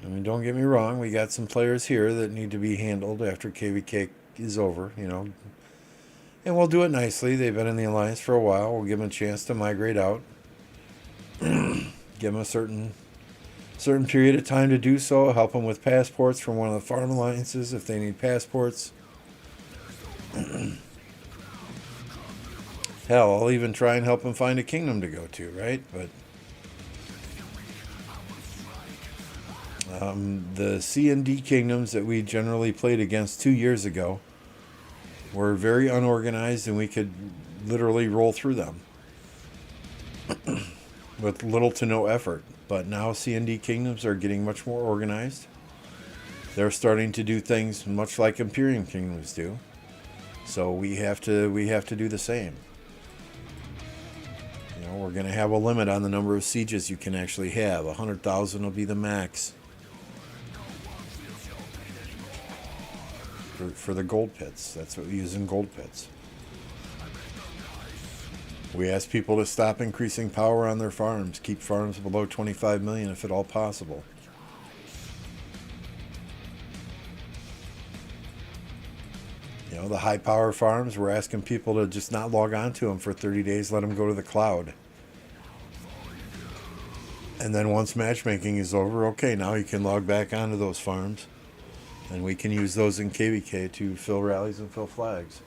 I mean, don't get me wrong. We got some players here that need to be handled after KVK is over, And we'll do it nicely. They've been in the Alliance for a while. We'll give them a chance to migrate out. Give them a certain period of time to do so. Help them with passports from one of the farm alliances if they need passports. Hell, I'll even try and help them find a kingdom to go to, right? But the C and D kingdoms that we generally played against 2 years ago were very unorganized, and we could literally roll through them with little to no effort. But now C&D kingdoms are getting much more organized. They're starting to do things much like Imperium kingdoms do. So we have to do the same. We're going to have a limit on the number of sieges you can actually have. 100,000 will be the max for the gold pits. That's what we use in gold pits. We ask people to stop increasing power on their farms. Keep farms below 25 million if at all possible. You know, the high power farms, we're asking people to just not log on to them for 30 days, let them go to the cloud. And then once matchmaking is over, okay, now you can log back onto those farms. And we can use those in KVK to fill rallies and fill flags.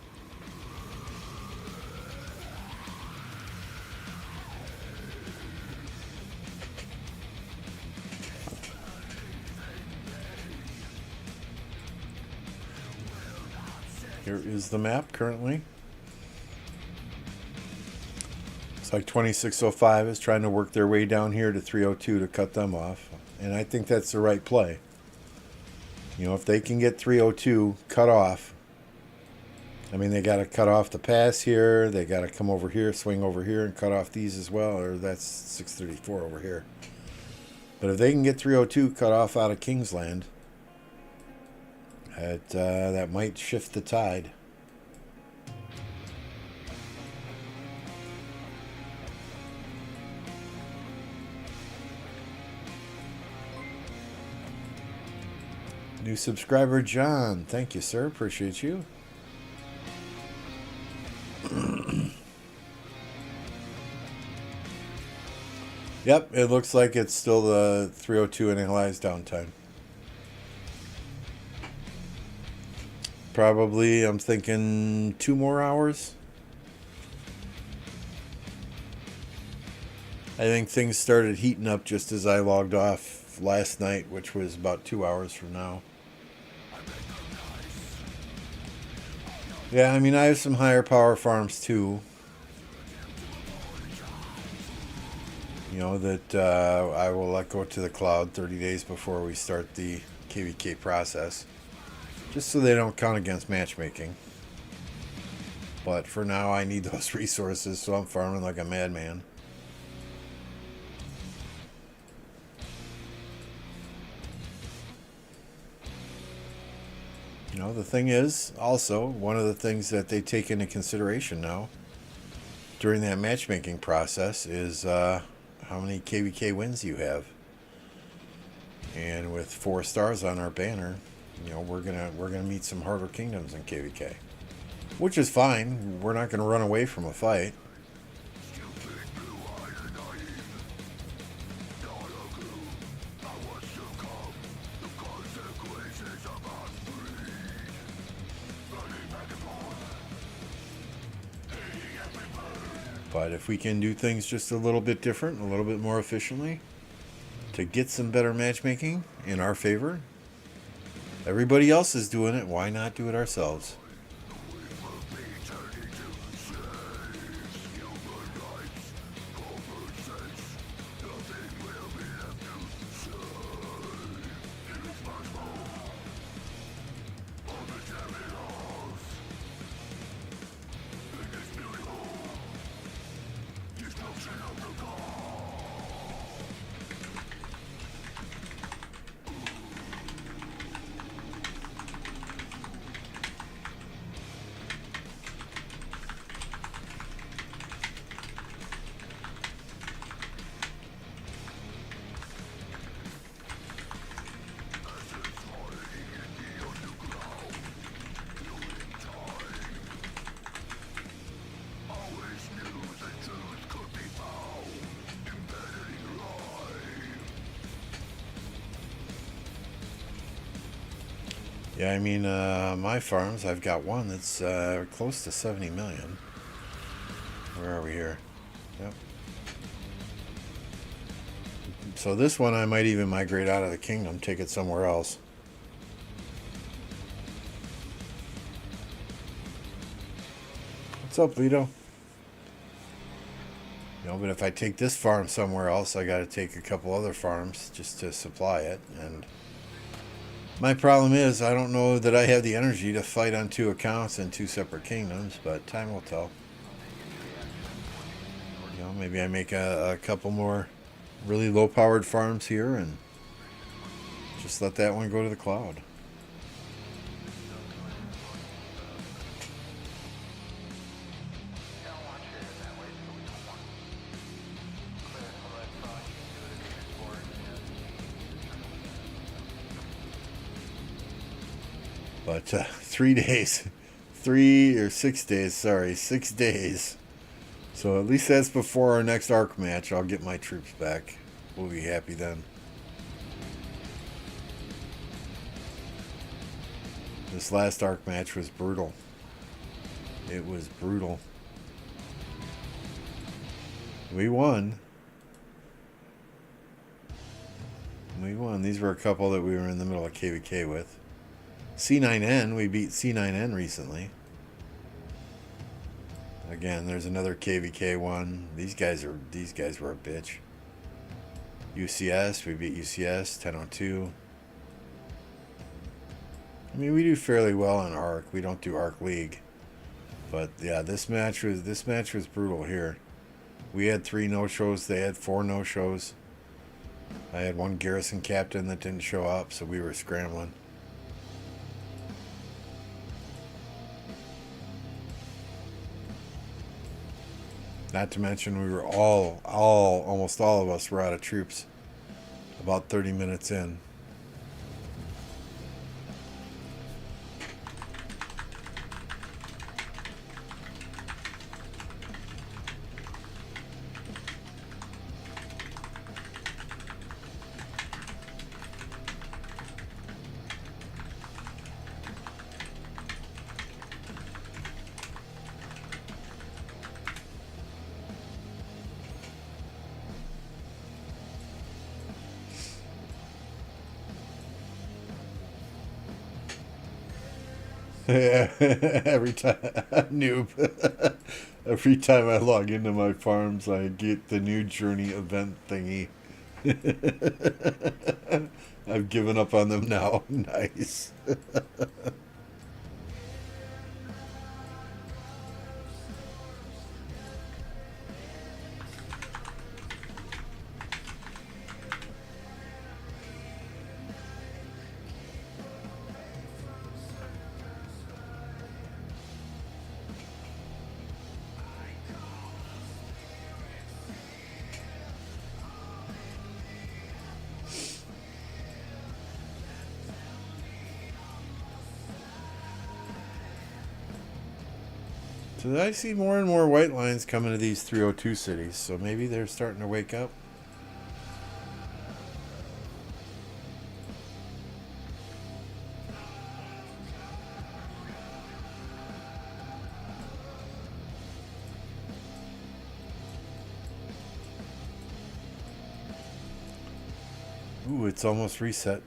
Here is the map currently. It's like 2605 is trying to work their way down here to 302 to cut them off. And I think that's the right play. You know, if they can get 302 cut off, I mean, they got to cut off the pass here. They got to come over here, swing over here, and cut off these as well. Or that's 634 over here. But if they can get 302 cut off out of Kingsland, that might shift the tide. New subscriber John, thank you, sir. Appreciate you. Yep, it looks like it's still the 302 analyzed downtime. Probably, I'm thinking 2 more hours. I think things started heating up just as I logged off last night, which was about 2 hours from now. Yeah, I mean, I have some higher power farms too. You know, that I will let go to the cloud 30 days before we start the KVK process. Just so they don't count against matchmaking. But for now, I need those resources, so I'm farming like a madman. You know, the thing is, also, one of the things that they take into consideration now during that matchmaking process is how many KVK wins you have. And with 4 stars on our banner, you know, we're gonna meet some harder kingdoms in KVK, which is fine. We're not gonna run away from a fight. But if we can do things just a little bit different, a little bit more efficiently, to get some better matchmaking in our favor, everybody else is doing it, why not do it ourselves? Yeah, I mean, my farms, I've got one that's close to 70 million. Where are we here? Yep. So this one I might even migrate out of the kingdom, take it somewhere else. What's up, Vito? You know, but if I take this farm somewhere else, I got to take a couple other farms just to supply it. And my problem is I don't know that I have the energy to fight on 2 accounts in 2 separate kingdoms, but time will tell. You know, maybe I make a couple more really low-powered farms here and just let that one go to the cloud. But 3 days. 3 or 6 days, sorry. 6 days. So at least that's before our next ARC match. I'll get my troops back. We'll be happy then. This last ARC match was brutal. It was brutal. We won. We won. These were a couple that we were in the middle of KVK with. C9N, we beat C9N recently. Again, there's another KVK one. These guys were a bitch. UCS, we beat UCS 10-02. I mean, we do fairly well on ARC. We don't do ARC League. But yeah, this match was brutal here. We had 3 no-shows, they had 4 no-shows. I had 1 garrison captain that didn't show up, so we were scrambling. Not to mention we were almost all of us were out of troops about 30 minutes in. Yeah, every time, noob. Every time I log into my farms, I get the new journey event thingy. I've given up on them now. Nice. So I see more and more white lines coming to these 302 cities, so maybe they're starting to wake up. Ooh, it's almost reset.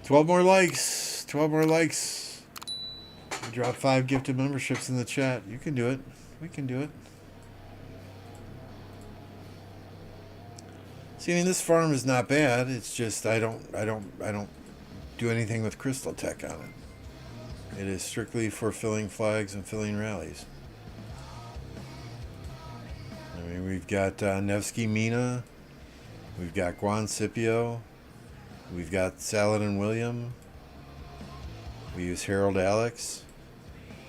$12 more likes. 12 more likes. Drop 5 gifted memberships in the chat. You can do it. We can do it. See, I mean, this farm is not bad. It's just I don't do anything with crystal tech on it. It is strictly for filling flags and filling rallies. I mean, we've got Nevsky Mina. We've got Guan Scipio. We've got Saladin William. We use Harold Alex.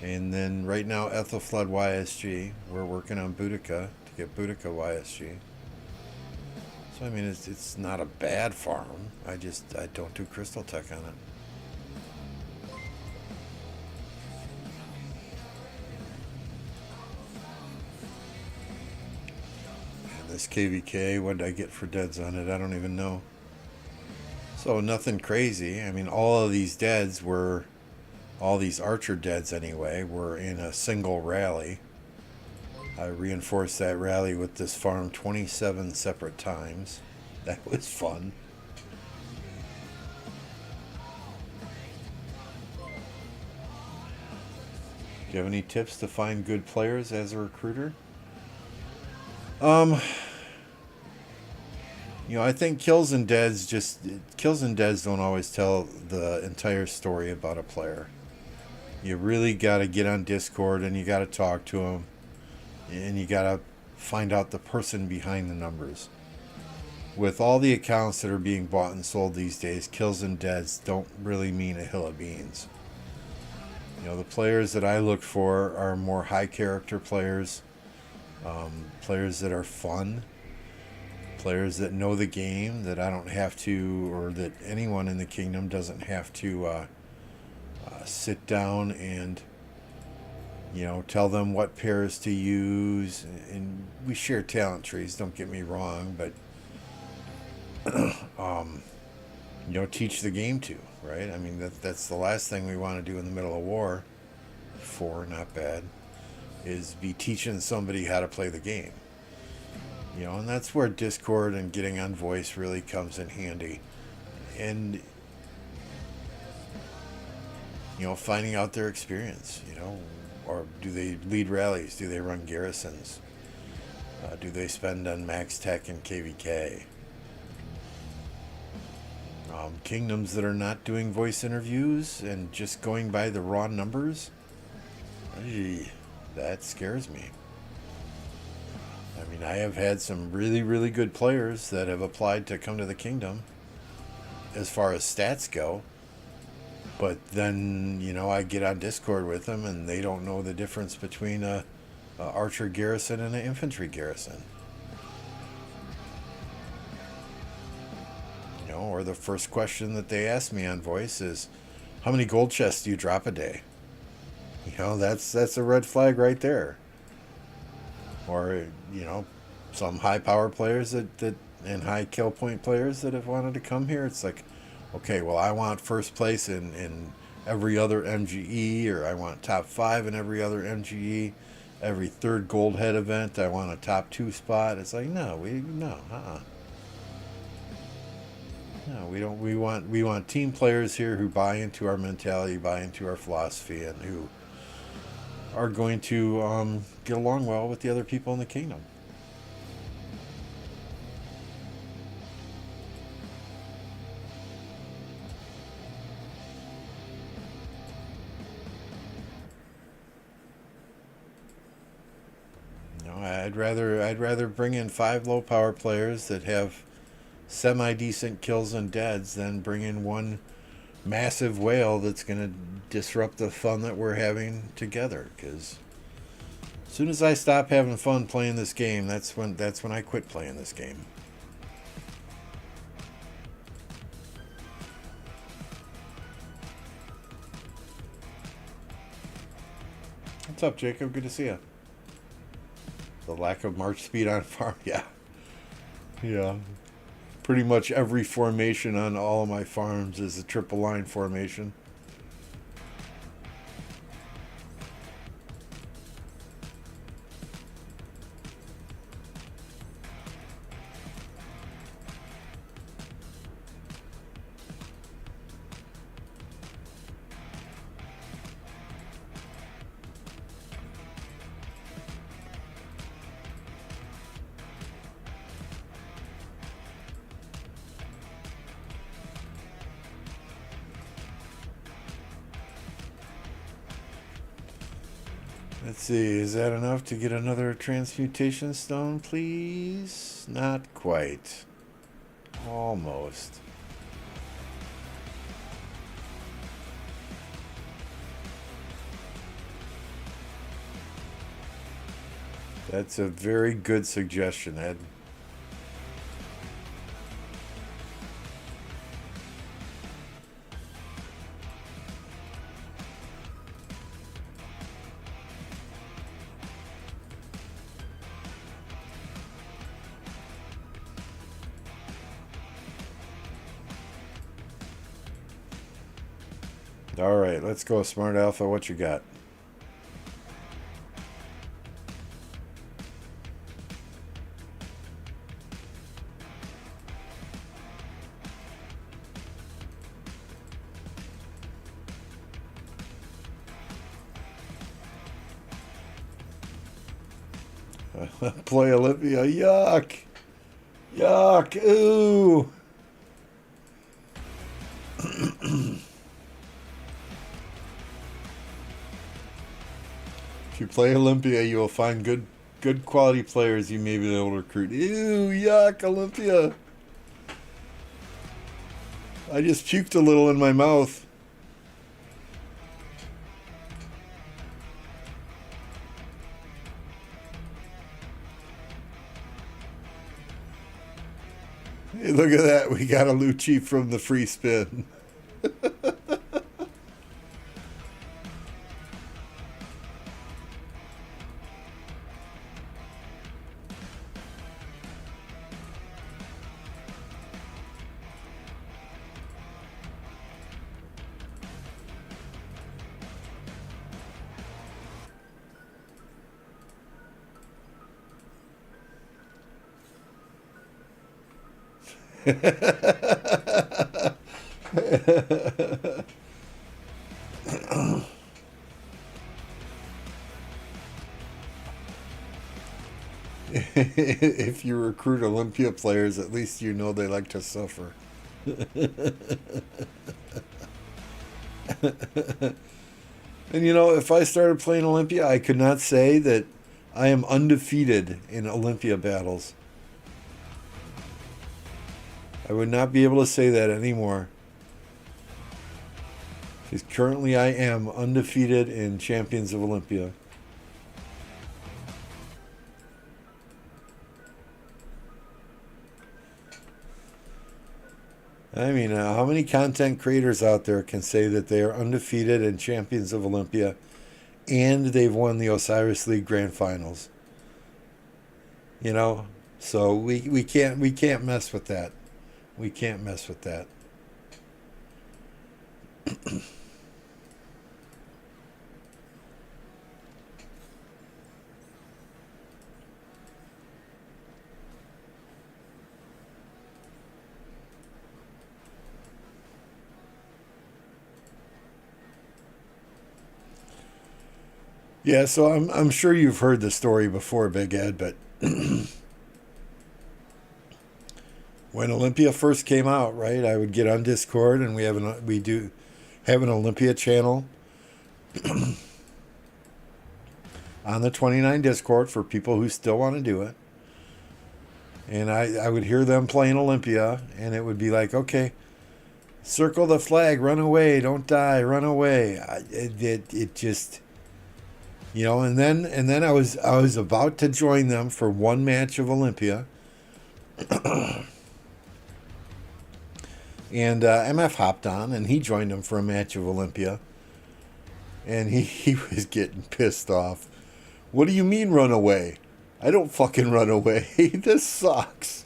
And then right now, Ethelflood YSG. We're working on Boudica to get Boudica YSG. So, I mean, it's not a bad farm. I don't do crystal tech on it. And this KVK, what did I get for deads on it? I don't even know. So nothing crazy. I mean, all of these deads were, all these archer deads anyway, were in a single rally. I reinforced that rally with this farm 27 separate times. That was fun. Do you have any tips to find good players as a recruiter? You know, I think kills and deads don't always tell the entire story about a player. You really got to get on Discord and you got to talk to them, and you got to find out the person behind the numbers. With all the accounts that are being bought and sold these days, kills and deads don't really mean a hill of beans. The players that I look for are more high character players, players that are fun, players that know the game, that I don't have to, or that anyone in the kingdom doesn't have to sit down and tell them what pairs to use. And we share talent trees, don't get me wrong, but teach the game to, right? I mean, that's the last thing we want to do in the middle of war. For not bad, is be teaching somebody how to play the game. And that's where Discord and getting on voice really comes in handy. And finding out their experience. Or do they lead rallies? Do they run garrisons? Do they spend on max tech and KVK? Kingdoms that are not doing voice interviews and just going by the raw numbers, that scares me. I mean, I have had some really, really good players that have applied to come to the kingdom as far as stats go. But then, I get on Discord with them and they don't know the difference between a archer garrison and an infantry garrison. Or the first question that they ask me on voice is, how many gold chests do you drop a day? That's a red flag right there. Or, some high power players that and high kill point players that have wanted to come here. It's like, okay, well, I want first place in every other MGE, or I want top 5 in every other MGE. Every third gold head event, I want a top 2 spot. It's like, no, No, we don't. We want team players here who buy into our mentality, buy into our philosophy, and who are going to get along well with the other people in the kingdom. I'd rather bring in 5 low power players that have semi-decent kills and deads than bring in one massive whale that's going to disrupt the fun that we're having together. Because as soon as I stop having fun playing this game, that's when I quit playing this game. What's up, Jacob? Good to see you. The lack of march speed on farm, yeah. Pretty much every formation on all of my farms is a triple line formation. Let's see, is that enough to get another transmutation stone, please? Not quite. Almost. That's a very good suggestion, Ed. All right, let's go, Smart Alpha. What you got? Play Olympia. Yuck. Yuck. Ooh. If you play Olympia, you will find good quality players you may be able to recruit. Ew, yuck, Olympia. I just puked a little in my mouth. look at that. We got a Lucci from the free spin. If you recruit Olympia players, at least you know they like to suffer. And you know, if I started playing Olympia, I could not say that I am undefeated in Olympia battles. I would not be able to say that anymore. Because currently I am undefeated in Champions of Olympia. I mean, how many content creators out there can say that they are undefeated in Champions of Olympia and they've won the Osiris League Grand Finals? You know, so we can't mess with that. We can't mess with that. Yeah, so I'm sure you've heard the story before, Big Ed, but when Olympia first came out, right, I would get on Discord and we do have an Olympia channel on the 29 Discord for people who still want to do it. And I would hear them playing Olympia, and it would be like, okay, circle the flag, run away, don't die, run away. It just, you know. And then I was about to join them for one match of Olympia, and MF hopped on, and he joined them for a match of Olympia, and he was getting pissed off. What do you mean run away? I don't fucking run away. This sucks.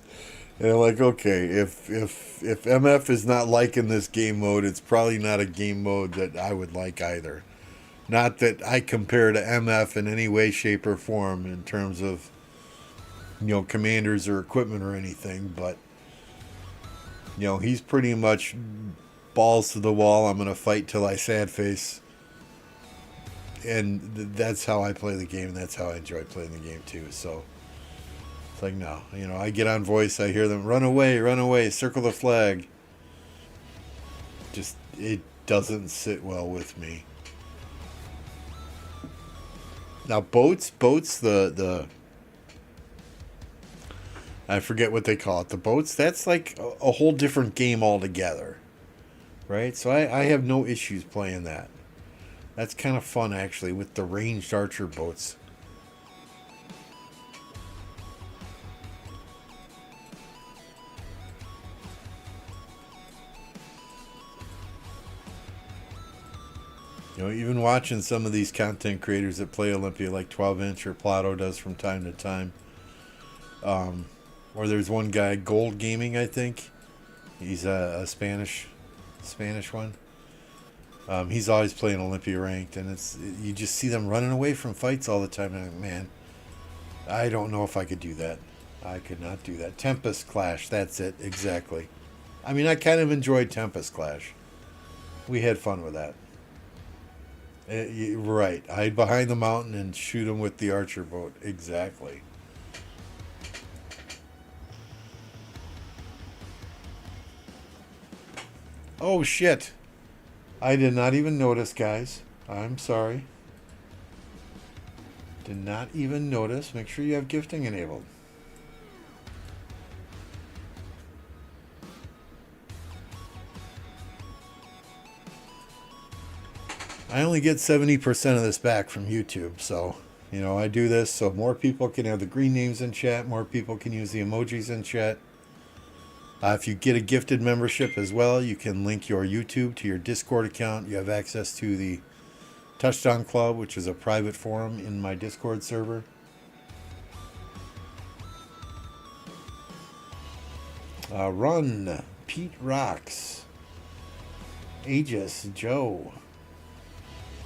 And I'm like, okay, if MF is not liking this game mode, it's probably not a game mode that I would like either. Not that I compare to MF in any way, shape, or form in terms of, you know, commanders or equipment or anything, but, you know, he's pretty much balls to the wall. I'm going to fight till I sad face. And that's how I play the game, and that's how I enjoy playing the game too. So it's like, no, you know, I get on voice, I hear them, run away, circle the flag. Just, it doesn't sit well with me. Now boats, the I forget what they call it, the boats, that's like a whole different game altogether, right? So I have no issues playing that. That's kind of fun, actually, with the ranged archer boats. You know, even watching some of these content creators that play Olympia, like 12-inch or Plato does from time to time. Or there's one guy, Gold Gaming, I think. He's a Spanish one. He's always playing Olympia ranked, and you just see them running away from fights all the time. And I'm like, man, I don't know if I could do that. I could not do that. Tempest Clash, that's it, exactly. I mean, I kind of enjoyed Tempest Clash. We had fun with that. Right, hide behind the mountain and shoot them with the archer boat, exactly. Oh shit. I did not even notice, guys. I'm sorry. Did not even notice. Make sure you have gifting enabled. I only get 70% of this back from YouTube, so, you know, I do this so more people can have the green names in chat, more people can use the emojis in chat. If you get a gifted membership as well, you can link your YouTube to your Discord account. You have access to the Touchdown Club, which is a private forum in my Discord server. Run, Pete Rocks, Aegis, Joe.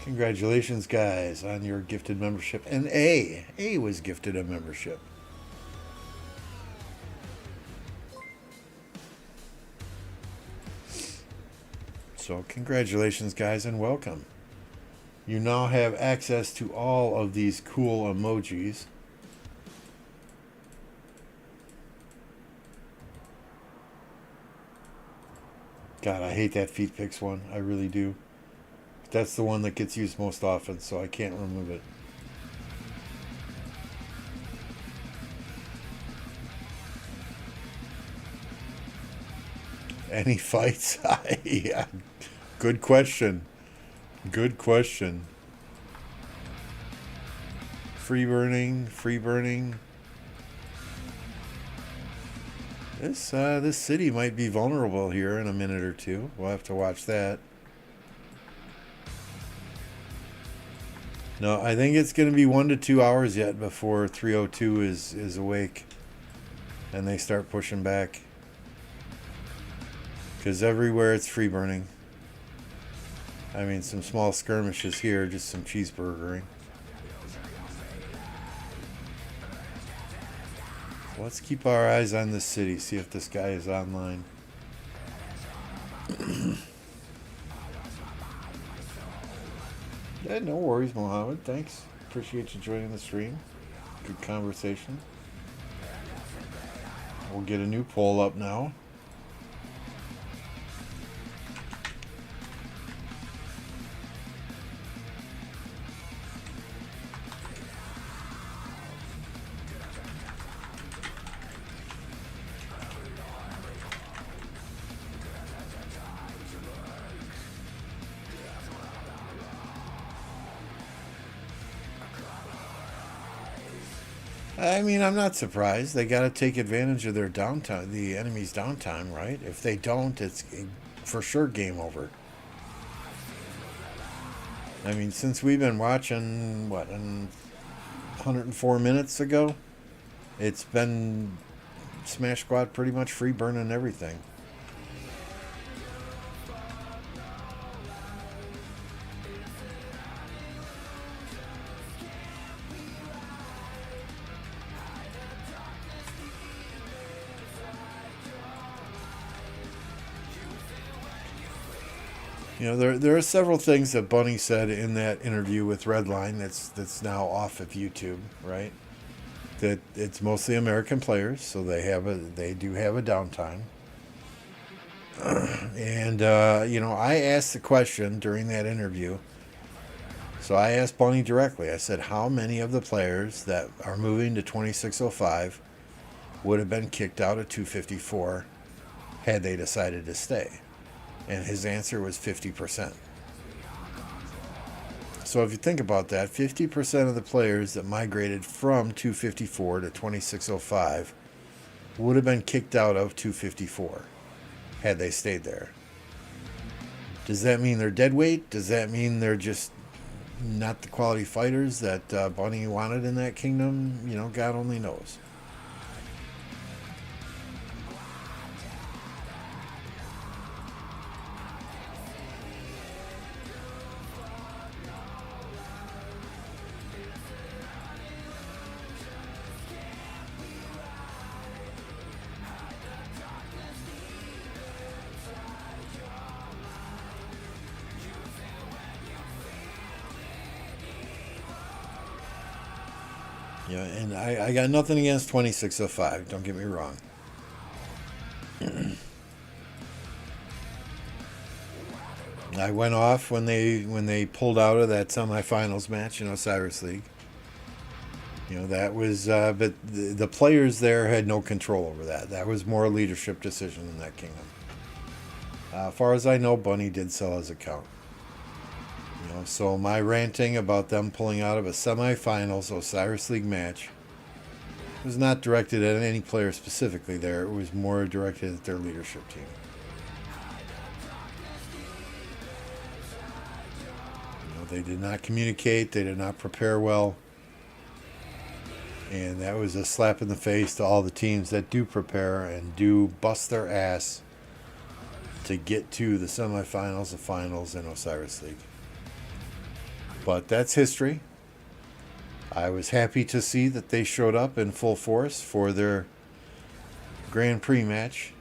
Congratulations, guys, on your gifted membership. And A was gifted a membership. So congratulations, guys, and welcome. You now have access to all of these cool emojis. God, I hate that feet pics one. I really do. That's the one that gets used most often, so I can't remove it. Any fights? Yeah. Good question. Good question. Free burning. This city might be vulnerable here in a minute or two. We'll have to watch that. No, I think it's going to be 1 to 2 hours yet before 302 is awake and they start pushing back. Because everywhere it's free burning. I mean, some small skirmishes here, just some cheeseburgering. Let's keep our eyes on this city, see if this guy is online. Yeah, no worries, Mohammed. Thanks. Appreciate you joining the stream. Good conversation. We'll get a new poll up now. I mean, I'm not surprised. They got to take advantage of their downtime, the enemy's downtime, right? If they don't, it's for sure game over. I mean, since we've been watching, 104 minutes ago, it's been Smash Squad pretty much free burning everything. You know, there are several things that Bunny said in that interview with Redline that's now off of YouTube, right? That it's mostly American players, so they do have a downtime. And you know, I asked the question during that interview. So I asked Bunny directly. I said, how many of the players that are moving to 2605 would have been kicked out of 254 had they decided to stay? And his answer was 50%. So if you think about that, 50% of the players that migrated from 254 to 2605 would have been kicked out of 254 had they stayed there. Does that mean they're dead weight? Does that mean they're just not the quality fighters that Bunny wanted in that kingdom? You know, God only knows. Yeah, and I got nothing against 2605. Don't get me wrong. I went off when they pulled out of that semifinals match in Osiris League. You know, that was, but the players there had no control over that. That was more a leadership decision in that kingdom. As far as I know, Bunny did sell his account. You know, so my ranting about them pulling out of a semifinals Osiris League match It was not directed at any player specifically there. It was more directed at their leadership team. They did not communicate. They did not prepare well. And that was a slap in the face to all the teams that do prepare and do bust their ass to get to the semifinals, the finals in Osiris League. But that's history. I was happy to see that they showed up in full force for their Grand Prix match.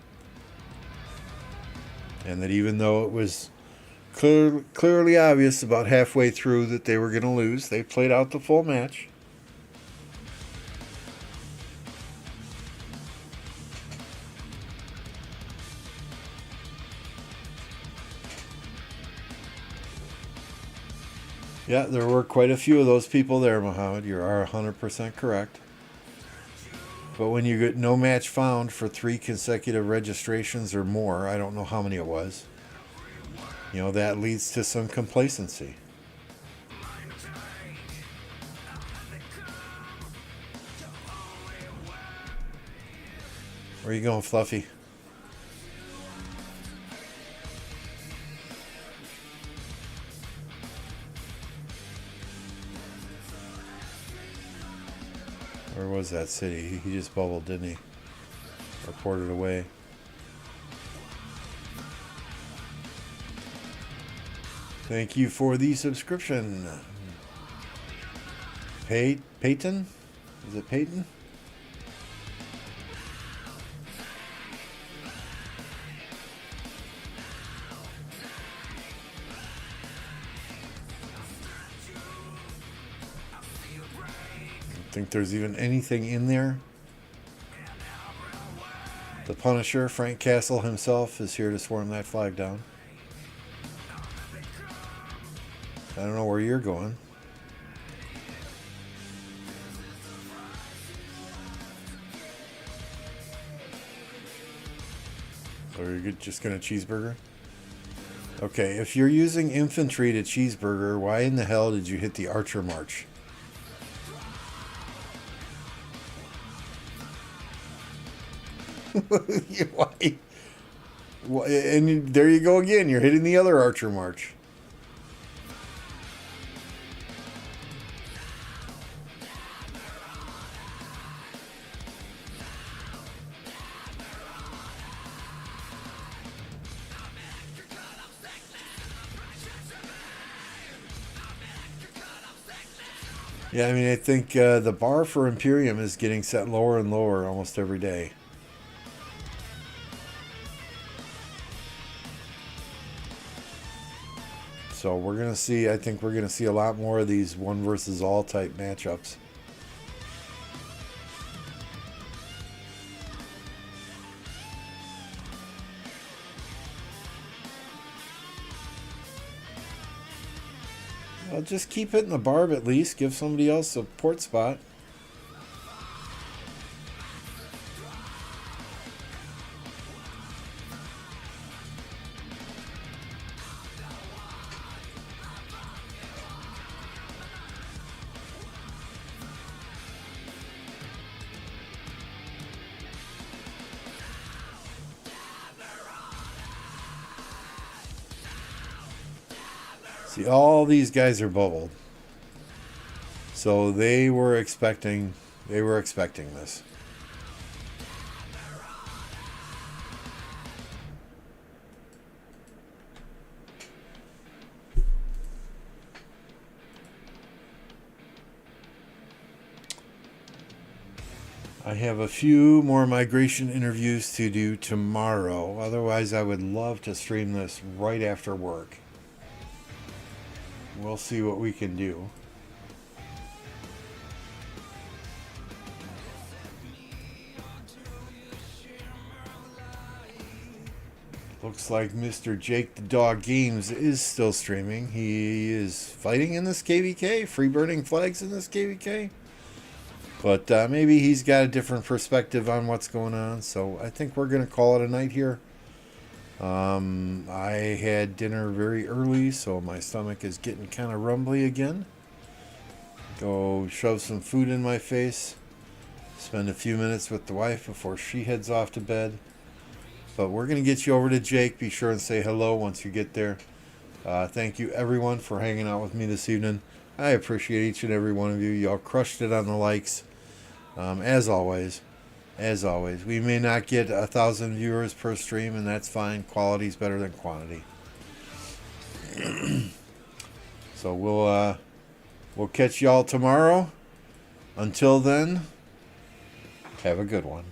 And that even though it was clearly obvious about halfway through that they were going to lose, they played out the full match. Yeah, there were quite a few of those people there, Muhammad. You are 100% correct. But when you get no match found for 3 consecutive registrations or more, I don't know how many it was, that leads to some complacency. Where are you going, Fluffy? Where was that city? He just bubbled, didn't he? Or ported away. Thank you for the subscription. Peyton? Is it Peyton? Think there's even anything in there. The Punisher, Frank Castle himself, is here to swarm that flag down. I don't know where you're going. Or are you just going to cheeseburger? Okay, if you're using infantry to cheeseburger, why in the hell did you hit the Archer March? Why? And there you go again. You're hitting the other Archer March. Yeah, I mean, I think the bar for Imperium is getting set lower and lower almost every day. So we're going to see, I think we're going to see a lot more of these one versus all type matchups. Well, just keep hitting the barb at least. Give somebody else a port spot. See, all these guys are bubbled. So they were expecting this. I have a few more migration interviews to do tomorrow. Otherwise, I would love to stream this right after work. We'll see what we can do. Looks like Mr. Jake the Dog Games is still streaming. He is fighting in this KVK, free burning flags in this KVK. But maybe he's got a different perspective on what's going on. So I think we're going to call it a night here. I had dinner very early, so my stomach is getting kind of rumbly again. Go shove some food in my face. spend a few minutes with the wife before she heads off to bed. But we're going to get you over to Jake. Be sure and say hello once you get there. Thank you, everyone, for hanging out with me this evening. I appreciate each and every one of you. Y'all crushed it on the likes. As always, we may not get 1,000 viewers per stream, and that's fine. Quality's better than quantity. So we'll catch y'all tomorrow. Until then, have a good one.